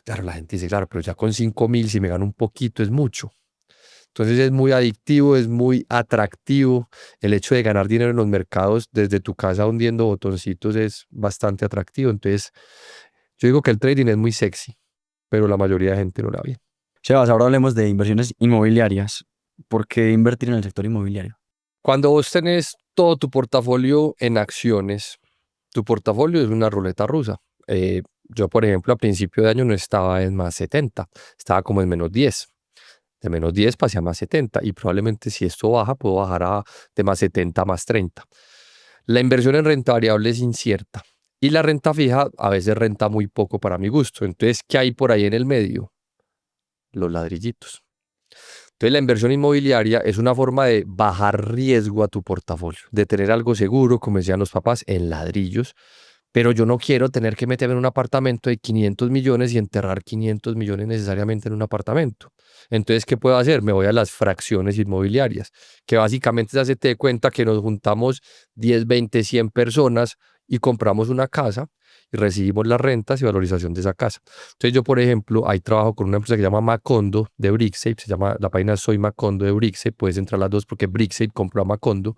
Claro, la gente dice, claro, pero ya con 5,000, si me gano un poquito, es mucho. Entonces es muy adictivo, es muy atractivo. El hecho de ganar dinero en los mercados desde tu casa hundiendo botoncitos es bastante atractivo. Entonces, yo digo que el trading es muy sexy, pero la mayoría de gente no la ve. Sebas, ahora hablemos de inversiones inmobiliarias. ¿Por qué invertir en el sector inmobiliario? Cuando vos tenés todo tu portafolio en acciones, tu portafolio es una ruleta rusa. Yo, por ejemplo, a principio de año no estaba en más 70, estaba como en menos 10. De menos 10 pasé a más 70 y probablemente si esto baja, puedo bajar de más 70 a más 30. La inversión en renta variable es incierta y la renta fija a veces renta muy poco para mi gusto. Entonces, ¿qué hay por ahí en el medio? Los ladrillitos. Entonces, la inversión inmobiliaria es una forma de bajar riesgo a tu portafolio, de tener algo seguro, como decían los papás, en ladrillos. Pero yo no quiero tener que meterme en un apartamento de 500 millones y enterrar 500 millones necesariamente en un apartamento. Entonces, ¿qué puedo hacer? Me voy a las fracciones inmobiliarias, que básicamente es hacerte de cuenta que nos juntamos 10, 20, 100 personas y compramos una casa y recibimos las rentas y valorización de esa casa. Entonces yo, por ejemplo, ahí trabajo con una empresa que se llama Macondo de Brixey, se llama, la página Soy Macondo de Brixey, puedes entrar a las dos porque Brixey compró a Macondo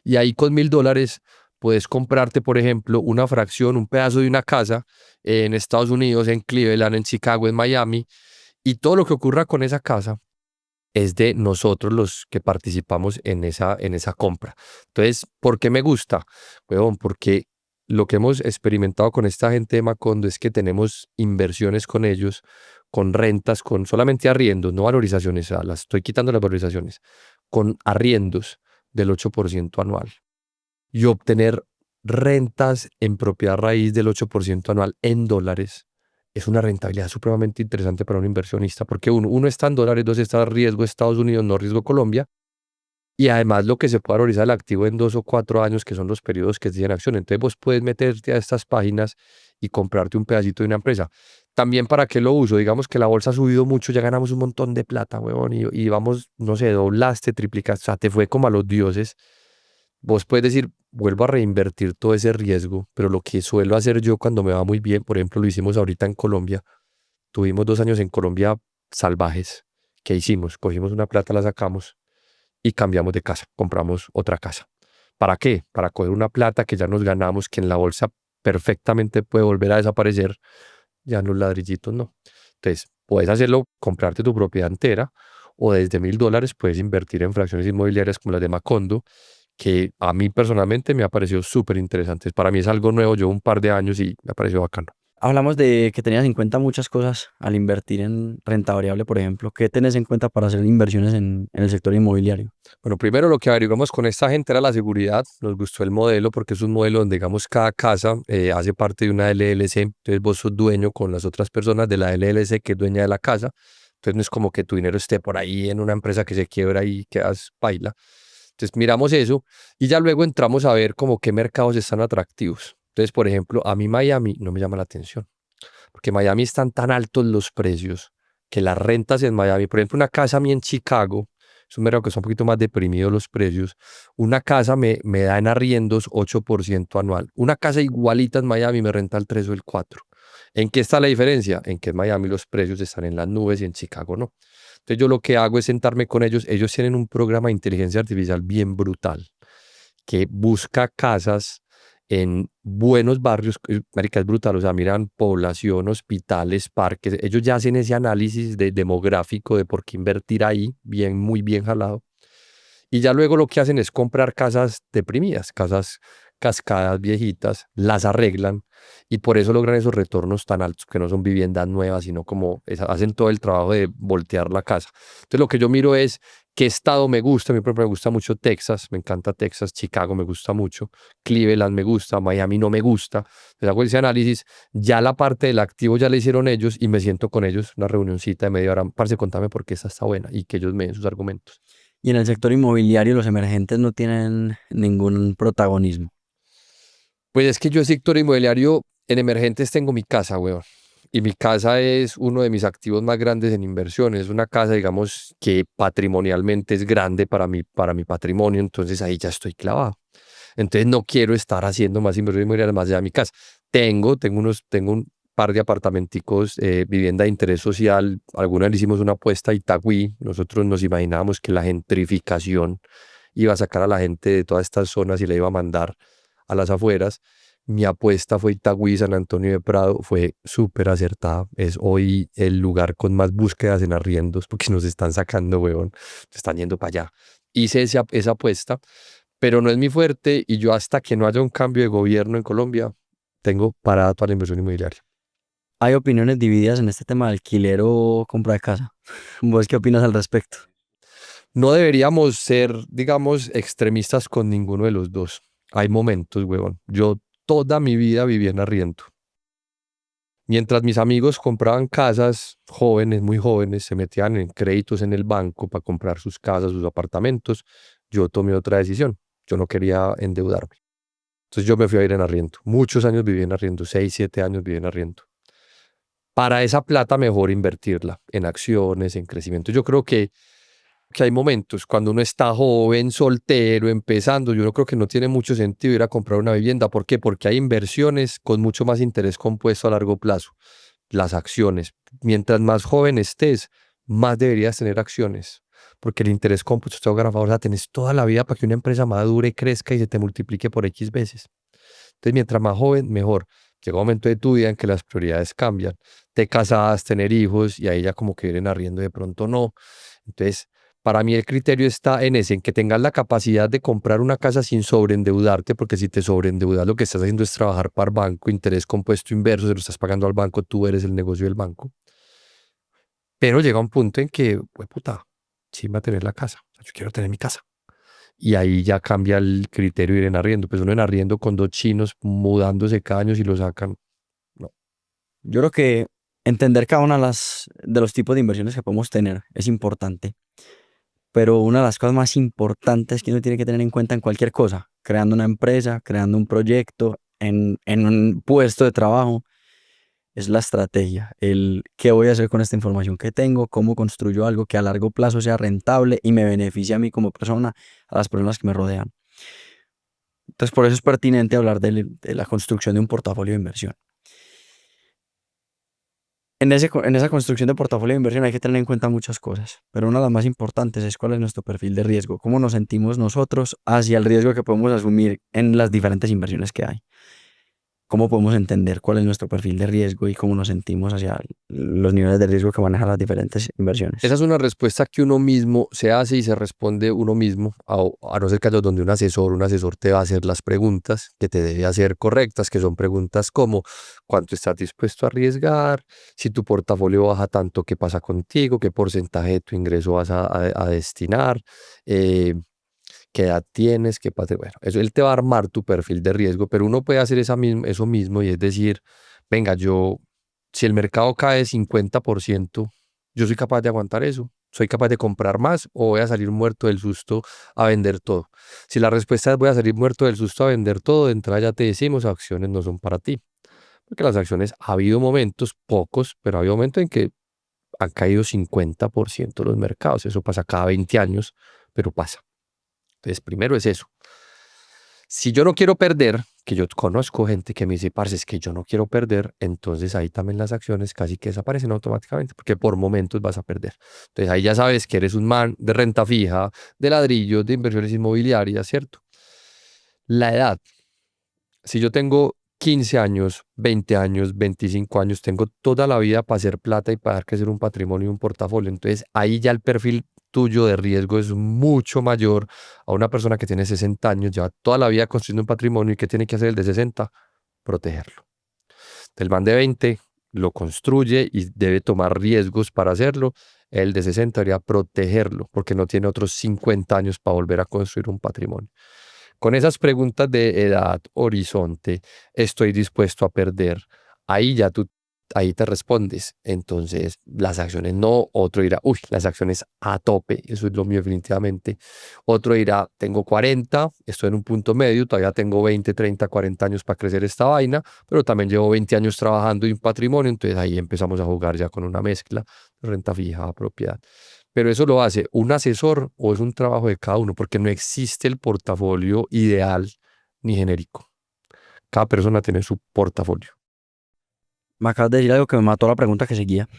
y ahí con $1,000 puedes comprarte, por ejemplo, una fracción, un pedazo de una casa en Estados Unidos, en Cleveland, en Chicago, en Miami, y todo lo que ocurra con esa casa es de nosotros los que participamos en esa compra. Entonces, ¿por qué me gusta? Huevón, porque lo que hemos experimentado con esta gente de Macondo es que tenemos inversiones con ellos, con rentas, con solamente arriendos, no valorizaciones, las estoy quitando las valorizaciones, con arriendos del 8% anual y obtener rentas en propiedad raíz del 8% anual en dólares es una rentabilidad supremamente interesante para un inversionista porque uno está en dólares, dos está riesgo Estados Unidos, no riesgo Colombia. Y además lo que se puede valorizar el activo en 2 o 4 años, que son los periodos que tienen acción. Entonces vos puedes meterte a estas páginas y comprarte un pedacito de una empresa. También para qué lo uso, digamos que la bolsa ha subido mucho, ya ganamos un montón de plata, huevón, y vamos, no sé, doblaste, triplicaste, o sea, te fue como a los dioses. Vos puedes decir, vuelvo a reinvertir todo ese riesgo, pero lo que suelo hacer yo cuando me va muy bien, por ejemplo, lo hicimos ahorita en Colombia, tuvimos 2 años en Colombia salvajes. ¿Qué hicimos? Cogimos una plata, la sacamos y cambiamos de casa, compramos otra casa. ¿Para qué? Para coger una plata que ya nos ganamos, que en la bolsa perfectamente puede volver a desaparecer, ya en los ladrillitos no. Entonces, puedes hacerlo, comprarte tu propiedad entera o desde $1,000 puedes invertir en fracciones inmobiliarias como las de Macondo, que a mí personalmente me ha parecido súper interesante. Para mí es algo nuevo, llevo un par de años y me ha parecido bacano. Hablamos de que tenías en cuenta muchas cosas al invertir en renta variable, por ejemplo. ¿Qué tenés en cuenta para hacer inversiones en el sector inmobiliario? Bueno, primero lo que averiguamos con esta gente era la seguridad. Nos gustó el modelo porque es un modelo donde, digamos, cada casa hace parte de una LLC. Entonces vos sos dueño con las otras personas de la LLC que es dueña de la casa. Entonces no es como que tu dinero esté por ahí en una empresa que se quiebra y quedas paila. Entonces miramos eso y ya luego entramos a ver como qué mercados están atractivos. Entonces, por ejemplo, a mí Miami no me llama la atención, porque en Miami están tan altos los precios que las rentas en Miami, por ejemplo, una casa a mí en Chicago, es un mercado que está un poquito más deprimido los precios, una casa me da en arriendos 8% anual. Una casa igualita en Miami me renta el 3 o el 4. ¿En qué está la diferencia? En que en Miami los precios están en las nubes y en Chicago no. Entonces yo lo que hago es sentarme con ellos tienen un programa de inteligencia artificial bien brutal que busca casas en buenos barrios, marica, es brutal, o sea, miran población, hospitales, parques, ellos ya hacen ese análisis demográfico de por qué invertir ahí, bien, muy bien jalado, y ya luego lo que hacen es comprar casas deprimidas, casas cascadas viejitas, las arreglan y por eso logran esos retornos tan altos, que no son viviendas nuevas, sino como hacen todo el trabajo de voltear la casa. Entonces lo que yo miro es qué estado me gusta. A mí por ejemplo me gusta mucho Texas, me encanta Texas, Chicago me gusta mucho, Cleveland me gusta, Miami no me gusta. Entonces hago ese análisis, ya la parte del activo ya la hicieron ellos y me siento con ellos, una reunioncita de media hora, parce, contame por qué esta está buena y que ellos me den sus argumentos. Y en el sector inmobiliario los emergentes no tienen ningún protagonismo. Pues es que yo, sector inmobiliario, en emergentes tengo mi casa, weón. Y mi casa es uno de mis activos más grandes en inversiones. Es una casa, digamos, que patrimonialmente es grande para mi patrimonio. Entonces ahí ya estoy clavado. Entonces no quiero estar haciendo más inversiones inmobiliarias más allá de mi casa. Tengo un par de apartamenticos, vivienda de interés social. Alguna vez le hicimos una apuesta a Itagüí. Nosotros nos imaginábamos que la gentrificación iba a sacar a la gente de todas estas zonas y la iba a mandar a las afueras. Mi apuesta fue Itagüí, San Antonio de Prado, fue súper acertada. Es hoy el lugar con más búsquedas en arriendos porque nos están sacando, weón. Se están yendo para allá. Hice esa apuesta, pero no es mi fuerte y yo hasta que no haya un cambio de gobierno en Colombia, tengo parada toda la inversión inmobiliaria. Hay opiniones divididas en este tema de alquiler o compra de casa. ¿Vos qué opinas al respecto? No deberíamos ser, digamos, extremistas con ninguno de los dos. Hay momentos, huevón. Yo toda mi vida viví en arriendo. Mientras mis amigos compraban casas, jóvenes, muy jóvenes, se metían en créditos en el banco para comprar sus casas, sus apartamentos, yo tomé otra decisión. Yo no quería endeudarme. Entonces yo me fui a ir en arriendo. Muchos años viví en arriendo, 6, 7 años viví en arriendo. Para esa plata mejor invertirla en acciones, en crecimiento. Yo creo que hay momentos cuando uno está joven, soltero, empezando, yo no creo que no tiene mucho sentido ir a comprar una vivienda. ¿Por qué? Porque hay inversiones con mucho más interés compuesto a largo plazo. Las acciones. Mientras más joven estés, más deberías tener acciones. Porque el interés compuesto está grabado. O sea, tenés toda la vida para que una empresa madure, crezca y se te multiplique por X veces. Entonces, mientras más joven, mejor. Llega un momento de tu vida en que las prioridades cambian. Te casas, tener hijos y ahí ya como que vienen arriendo de pronto no. Entonces, para mí el criterio está en ese, en que tengas la capacidad de comprar una casa sin sobreendeudarte, porque si te sobreendeudas lo que estás haciendo es trabajar para el banco, interés compuesto inverso, se lo estás pagando al banco, tú eres el negocio del banco. Pero llega un punto en que, pues puta, sí va a tener la casa, o sea, yo quiero tener mi casa. Y ahí ya cambia el criterio de ir en arriendo. Pues uno en arriendo con dos chinos mudándose cada año y lo sacan. No. Yo creo que entender cada una de los tipos de inversiones que podemos tener es importante. Pero una de las cosas más importantes que uno tiene que tener en cuenta en cualquier cosa, creando una empresa, creando un proyecto, en un puesto de trabajo, es la estrategia. El qué voy a hacer con esta información que tengo, cómo construyo algo que a largo plazo sea rentable y me beneficie a mí como persona, a las personas que me rodean. Entonces, por eso es pertinente hablar de la construcción de un portafolio de inversión. En esa construcción de portafolio de inversión hay que tener en cuenta muchas cosas, pero una de las más importantes es cuál es nuestro perfil de riesgo, cómo nos sentimos nosotros hacia el riesgo que podemos asumir en las diferentes inversiones que hay. Cómo podemos entender cuál es nuestro perfil de riesgo y cómo nos sentimos hacia los niveles de riesgo que manejan las diferentes inversiones. Esa es una respuesta que uno mismo se hace y se responde uno mismo, a no ser que haya donde un asesor te va a hacer las preguntas que te debe hacer correctas, que son preguntas como cuánto estás dispuesto a arriesgar, si tu portafolio baja tanto, qué pasa contigo, qué porcentaje de tu ingreso vas a destinar, qué edad tienes, bueno, eso él te va a armar tu perfil de riesgo, pero uno puede hacer eso mismo y es decir, venga, si el mercado cae 50% ¿Yo soy capaz de aguantar eso? ¿Soy capaz de comprar más o voy a salir muerto del susto a vender todo? Si la respuesta es voy a salir muerto del susto a vender todo, de entrada ya te decimos, acciones no son para ti. Porque las acciones, ha habido momentos, pocos, pero ha habido momentos en que han caído 50% los mercados. Eso pasa cada 20 años, pero pasa. Entonces, primero es eso. Si yo no quiero perder, que yo conozco gente que me dice, parce, es que yo no quiero perder, entonces ahí también las acciones casi que desaparecen automáticamente, porque por momentos vas a perder. Entonces ahí ya sabes que eres un man de renta fija, de ladrillos, de inversiones inmobiliarias, ¿cierto? La edad. Si yo tengo 15 años, 20 años, 25 años, tengo toda la vida para hacer plata y para crecer un patrimonio y un portafolio. Entonces ahí ya el perfil tuyo de riesgo es mucho mayor a una persona que tiene 60 años, lleva toda la vida construyendo un patrimonio y que tiene que hacer el de 60, protegerlo. El man de 20 lo construye y debe tomar riesgos para hacerlo. El de 60 debería protegerlo porque no tiene otros 50 años para volver a construir un patrimonio. Con esas preguntas de edad, horizonte, estoy dispuesto a perder, ahí ya tú, ahí te respondes. Entonces, las acciones no, otro dirá, uy, las acciones a tope, eso es lo mío definitivamente. Otro dirá, tengo 40, estoy en un punto medio, todavía tengo 20, 30, 40 años para crecer esta vaina, pero también llevo 20 años trabajando en patrimonio, entonces ahí empezamos a jugar ya con una mezcla, renta fija, propiedad. Pero eso lo hace un asesor o es un trabajo de cada uno, porque no existe el portafolio ideal ni genérico. Cada persona tiene su portafolio. Me acabas de decir algo que me mató la pregunta que seguía,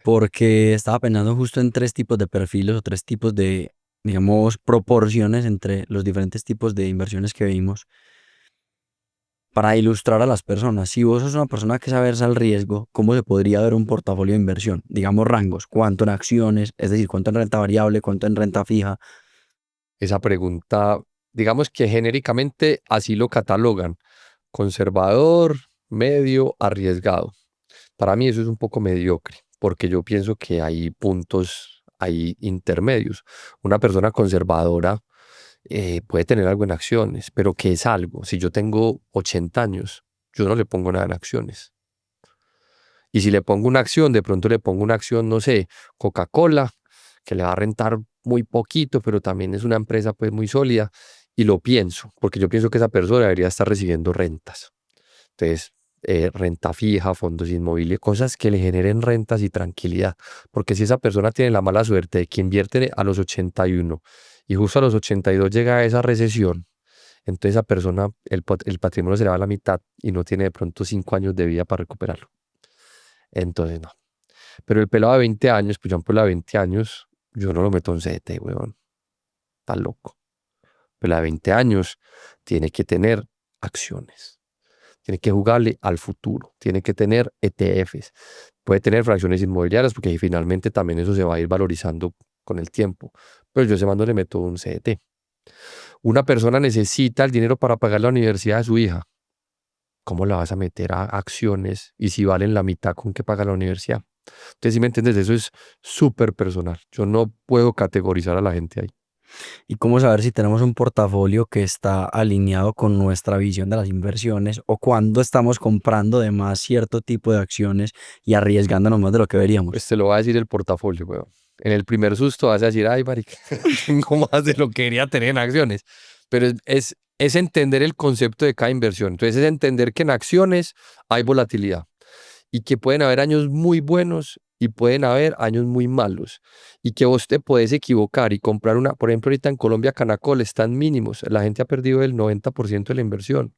porque estaba pensando justo en tres tipos de perfiles o tres tipos de, digamos, proporciones entre los diferentes tipos de inversiones que vimos para ilustrar a las personas. Si vos sos una persona que sabe al riesgo, ¿cómo se podría ver un portafolio de inversión? Digamos rangos, cuánto en acciones, es decir, cuánto en renta variable, cuánto en renta fija. Esa pregunta, digamos que genéricamente así lo catalogan. Conservador, medio, arriesgado. Para mí eso es un poco mediocre, porque yo pienso que hay puntos, hay intermedios. Una persona conservadora puede tener algo en acciones, pero ¿qué es algo? Si yo tengo 80 años, yo no le pongo nada en acciones. Y si le pongo una acción, de pronto le pongo una acción, no sé, Coca-Cola, que le va a rentar muy poquito, pero también es una empresa pues muy sólida, y lo pienso, porque yo pienso que esa persona debería estar recibiendo rentas. Entonces, renta fija, fondos inmobiliarios, cosas que le generen rentas y tranquilidad. Porque si esa persona tiene la mala suerte de que invierte a los 81 y justo a los 82 llega a esa recesión, entonces esa persona, el patrimonio se le va a la mitad y no tiene de pronto 5 años de vida para recuperarlo. Entonces, no. Pero el pelado de 20 años, pues yo un pelado de 20 años, yo no lo meto en CDT, weón. Está loco. Pero de 20 años tiene que tener acciones. Tiene que jugarle al futuro. Tiene que tener ETFs. Puede tener fracciones inmobiliarias porque ahí finalmente también eso se va a ir valorizando con el tiempo. Pero yo ese mando le meto un CDT. Una persona necesita el dinero para pagar la universidad de su hija. ¿Cómo la vas a meter a acciones? Y si valen la mitad con que paga la universidad. Entonces, si me entiendes, eso es súper personal. Yo no puedo categorizar a la gente ahí. Y cómo saber si tenemos un portafolio que está alineado con nuestra visión de las inversiones o cuando estamos comprando de más cierto tipo de acciones y arriesgándonos más de lo que veríamos. Pues te lo va a decir el portafolio, weón. En el primer susto vas a decir, ay, marica, tengo más de lo que quería tener en acciones. Pero es entender el concepto de cada inversión. Entonces, es entender que en acciones hay volatilidad y que pueden haber años muy buenos y pueden haber años muy malos y que vos te puedes equivocar y comprar una, por ejemplo, ahorita en Colombia Canacol están mínimos, la gente ha perdido el 90% de la inversión.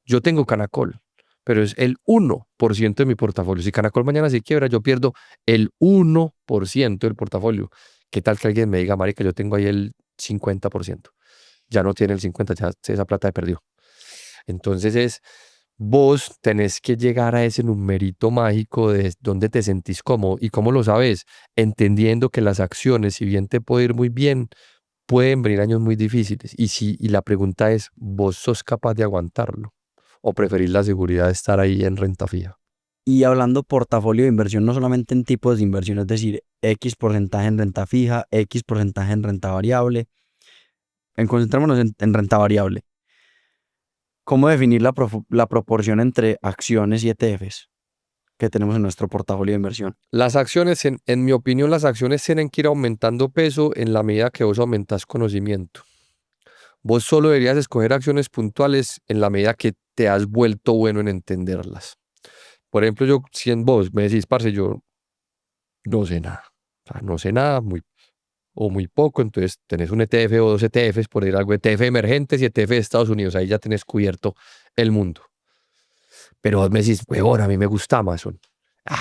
Yo tengo Canacol, pero es el 1% de mi portafolio. Si Canacol mañana se quiebra, yo pierdo el 1% del portafolio. ¿Qué tal que alguien me diga, marica, yo tengo ahí el 50%? Ya no tiene el 50%, ya esa plata se perdió. Entonces vos tenés que llegar a ese numerito mágico de donde te sentís cómodo. ¿Y cómo lo sabes? Entendiendo que las acciones, si bien te puede ir muy bien, pueden venir años muy difíciles. Y la pregunta es, ¿vos sos capaz de aguantarlo? ¿O preferís la seguridad de estar ahí en renta fija? Y hablando portafolio de inversión, no solamente en tipos de inversión, es decir, X porcentaje en renta fija, X porcentaje en renta variable. Concentrémonos en renta variable. ¿Cómo definir la proporción entre acciones y ETFs? que tenemos en nuestro portafolio de inversión. Las acciones, en mi opinión, las acciones tienen que ir aumentando peso en la medida que vos aumentas conocimiento. Vos solo deberías escoger acciones puntuales en la medida que te has vuelto bueno en entenderlas. Por ejemplo, yo, si en vos me decís, parce, yo no sé nada, o sea, no sé nada, muy poco, entonces tenés un ETF o dos ETFs, por decir algo, ETF emergentes y ETF de Estados Unidos, ahí ya tenés cubierto el mundo. Pero vos me decís, huevón, a mí me gusta Amazon.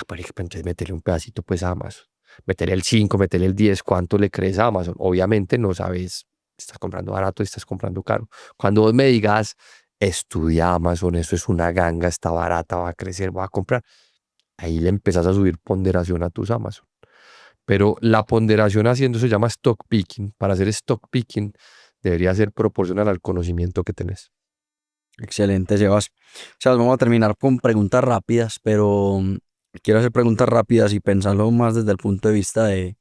Pero entonces métele un pedacito pues a Amazon. Métele el 5, métele el 10, ¿cuánto le crees a Amazon? Obviamente no sabes, estás comprando barato, estás comprando caro. Cuando vos me digas, estudia Amazon, eso es una ganga, está barata, va a crecer, va a comprar, ahí le empezás a subir ponderación a tus Amazon. Pero la ponderación haciendo se llama stock picking. Para hacer stock picking debería ser proporcional al conocimiento que tenés. Excelente, Sebas. Sebas, vamos a terminar con preguntas rápidas, pero quiero hacer preguntas rápidas y pensarlo más desde el punto de vista de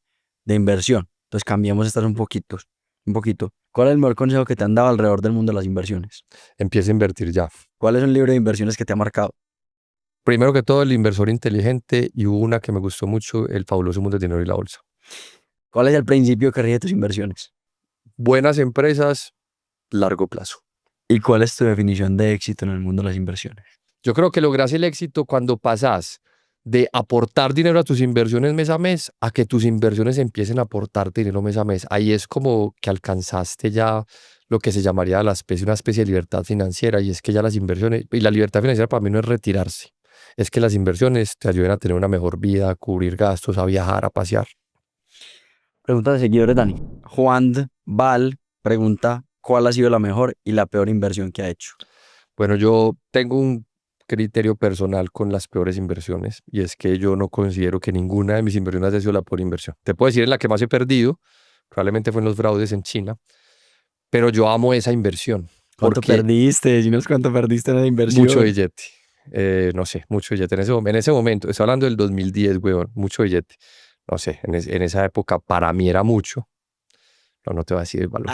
inversión. Entonces cambiemos estas un poquito. ¿Cuál es el mejor consejo que te han dado alrededor del mundo de las inversiones? Empieza a invertir ya. ¿Cuál es un libro de inversiones que te ha marcado? Primero que todo, El inversor inteligente, y hubo una que me gustó mucho, El fabuloso mundo del dinero y la bolsa. ¿Cuál es el principio que rige tus inversiones? Buenas empresas, largo plazo. ¿Y cuál es tu definición de éxito en el mundo de las inversiones? Yo creo que logras el éxito cuando pasas de aportar dinero a tus inversiones mes a mes a que tus inversiones empiecen a aportar dinero mes a mes. Ahí es como que alcanzaste ya lo que se llamaría una especie de libertad financiera, y es que ya las inversiones, y la libertad financiera para mí no es retirarse, es que las inversiones te ayuden a tener una mejor vida, a cubrir gastos, a viajar, a pasear. Pregunta de seguidores, Dani. Juan Val pregunta, ¿cuál ha sido la mejor y la peor inversión que ha hecho? Bueno, yo tengo un criterio personal con las peores inversiones, y es que yo no considero que ninguna de mis inversiones haya sido la peor inversión. Te puedo decir en la que más he perdido, probablemente fue en los fraudes en China, pero yo amo esa inversión. ¿Cuánto Porque perdiste? Dinos cuánto perdiste en la inversión. mucho billete. No sé, mucho billete. En ese momento, estoy hablando del 2010, weón, mucho billete. No sé, en esa época para mí era mucho. No te voy a decir el valor.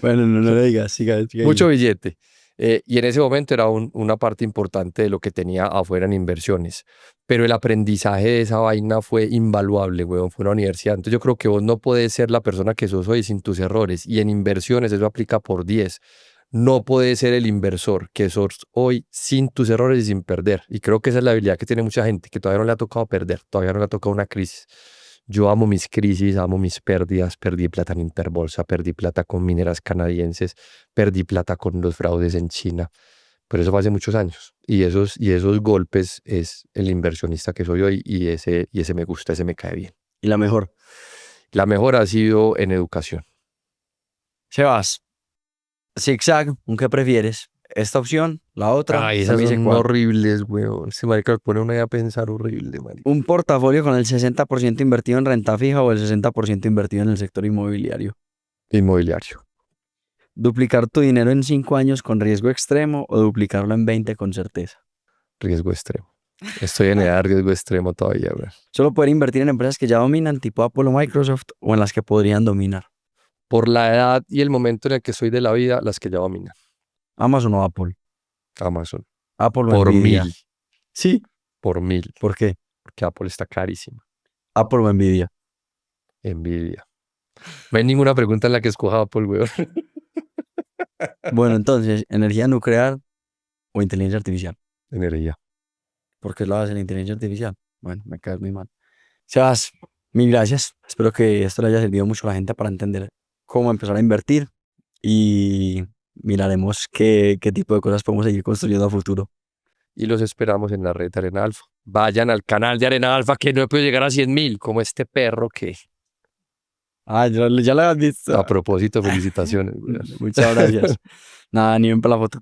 Bueno, no le digas, siga. Mucho billete. Y en ese momento era una parte importante de lo que tenía afuera en inversiones. Pero el aprendizaje de esa vaina fue invaluable, weón. Fue una universidad. Entonces yo creo que vos no podés ser la persona que sos hoy sin tus errores. Y en inversiones eso aplica por 10. No podés ser el inversor que sos hoy sin tus errores y sin perder. Y creo que esa es la habilidad que tiene mucha gente, que todavía no le ha tocado perder, todavía no le ha tocado una crisis. Yo amo mis crisis, amo mis pérdidas. Perdí plata en Interbolsa, perdí plata con mineras canadienses, perdí plata con los fraudes en China. Pero eso fue hace muchos años. Y esos golpes es el inversionista que soy hoy, y ese me gusta, ese me cae bien. ¿Y la mejor? La mejor ha sido en educación. Sebas, zigzag, ¿un qué prefieres? ¿Esta opción? ¿La otra? Ay, Esta esas me dice son cuál. horribles, weón. Ese marica lo pone uno ahí a pensar horrible, marica. ¿Un portafolio con el 60% invertido en renta fija o el 60% invertido en el sector inmobiliario? Inmobiliario. ¿Duplicar tu dinero en 5 años con riesgo extremo o duplicarlo en 20 con certeza? Riesgo extremo. Estoy en edad de riesgo extremo todavía, weón. Solo poder invertir en empresas que ya dominan, tipo Apple o Microsoft, o en las que podrían dominar. Por la edad y el momento en el que estoy de la vida, las que ya dominan. Amazon o Apple. Amazon. Apple o Por Nvidia. 1000. Sí. Por 1000. ¿Por qué? Porque Apple está carísima. Apple o Nvidia. Nvidia. No hay ninguna pregunta en la que escoja Apple, weón. Bueno, entonces, energía nuclear o inteligencia artificial. Energía. ¿Por qué lo hace la inteligencia artificial? Bueno, me caes muy mal. Sebas, mil gracias. Espero que esto le haya servido mucho a la gente para entender cómo empezar a invertir y miraremos qué tipo de cosas podemos seguir construyendo a futuro. Y los esperamos en la red de Arena Alfa. Vayan al canal de Arena Alfa, que no he podido llegar a 100.000, como este perro que... Ah, ya lo has visto. A propósito, felicitaciones, weón. Muchas gracias. Nada, ni ven para la foto.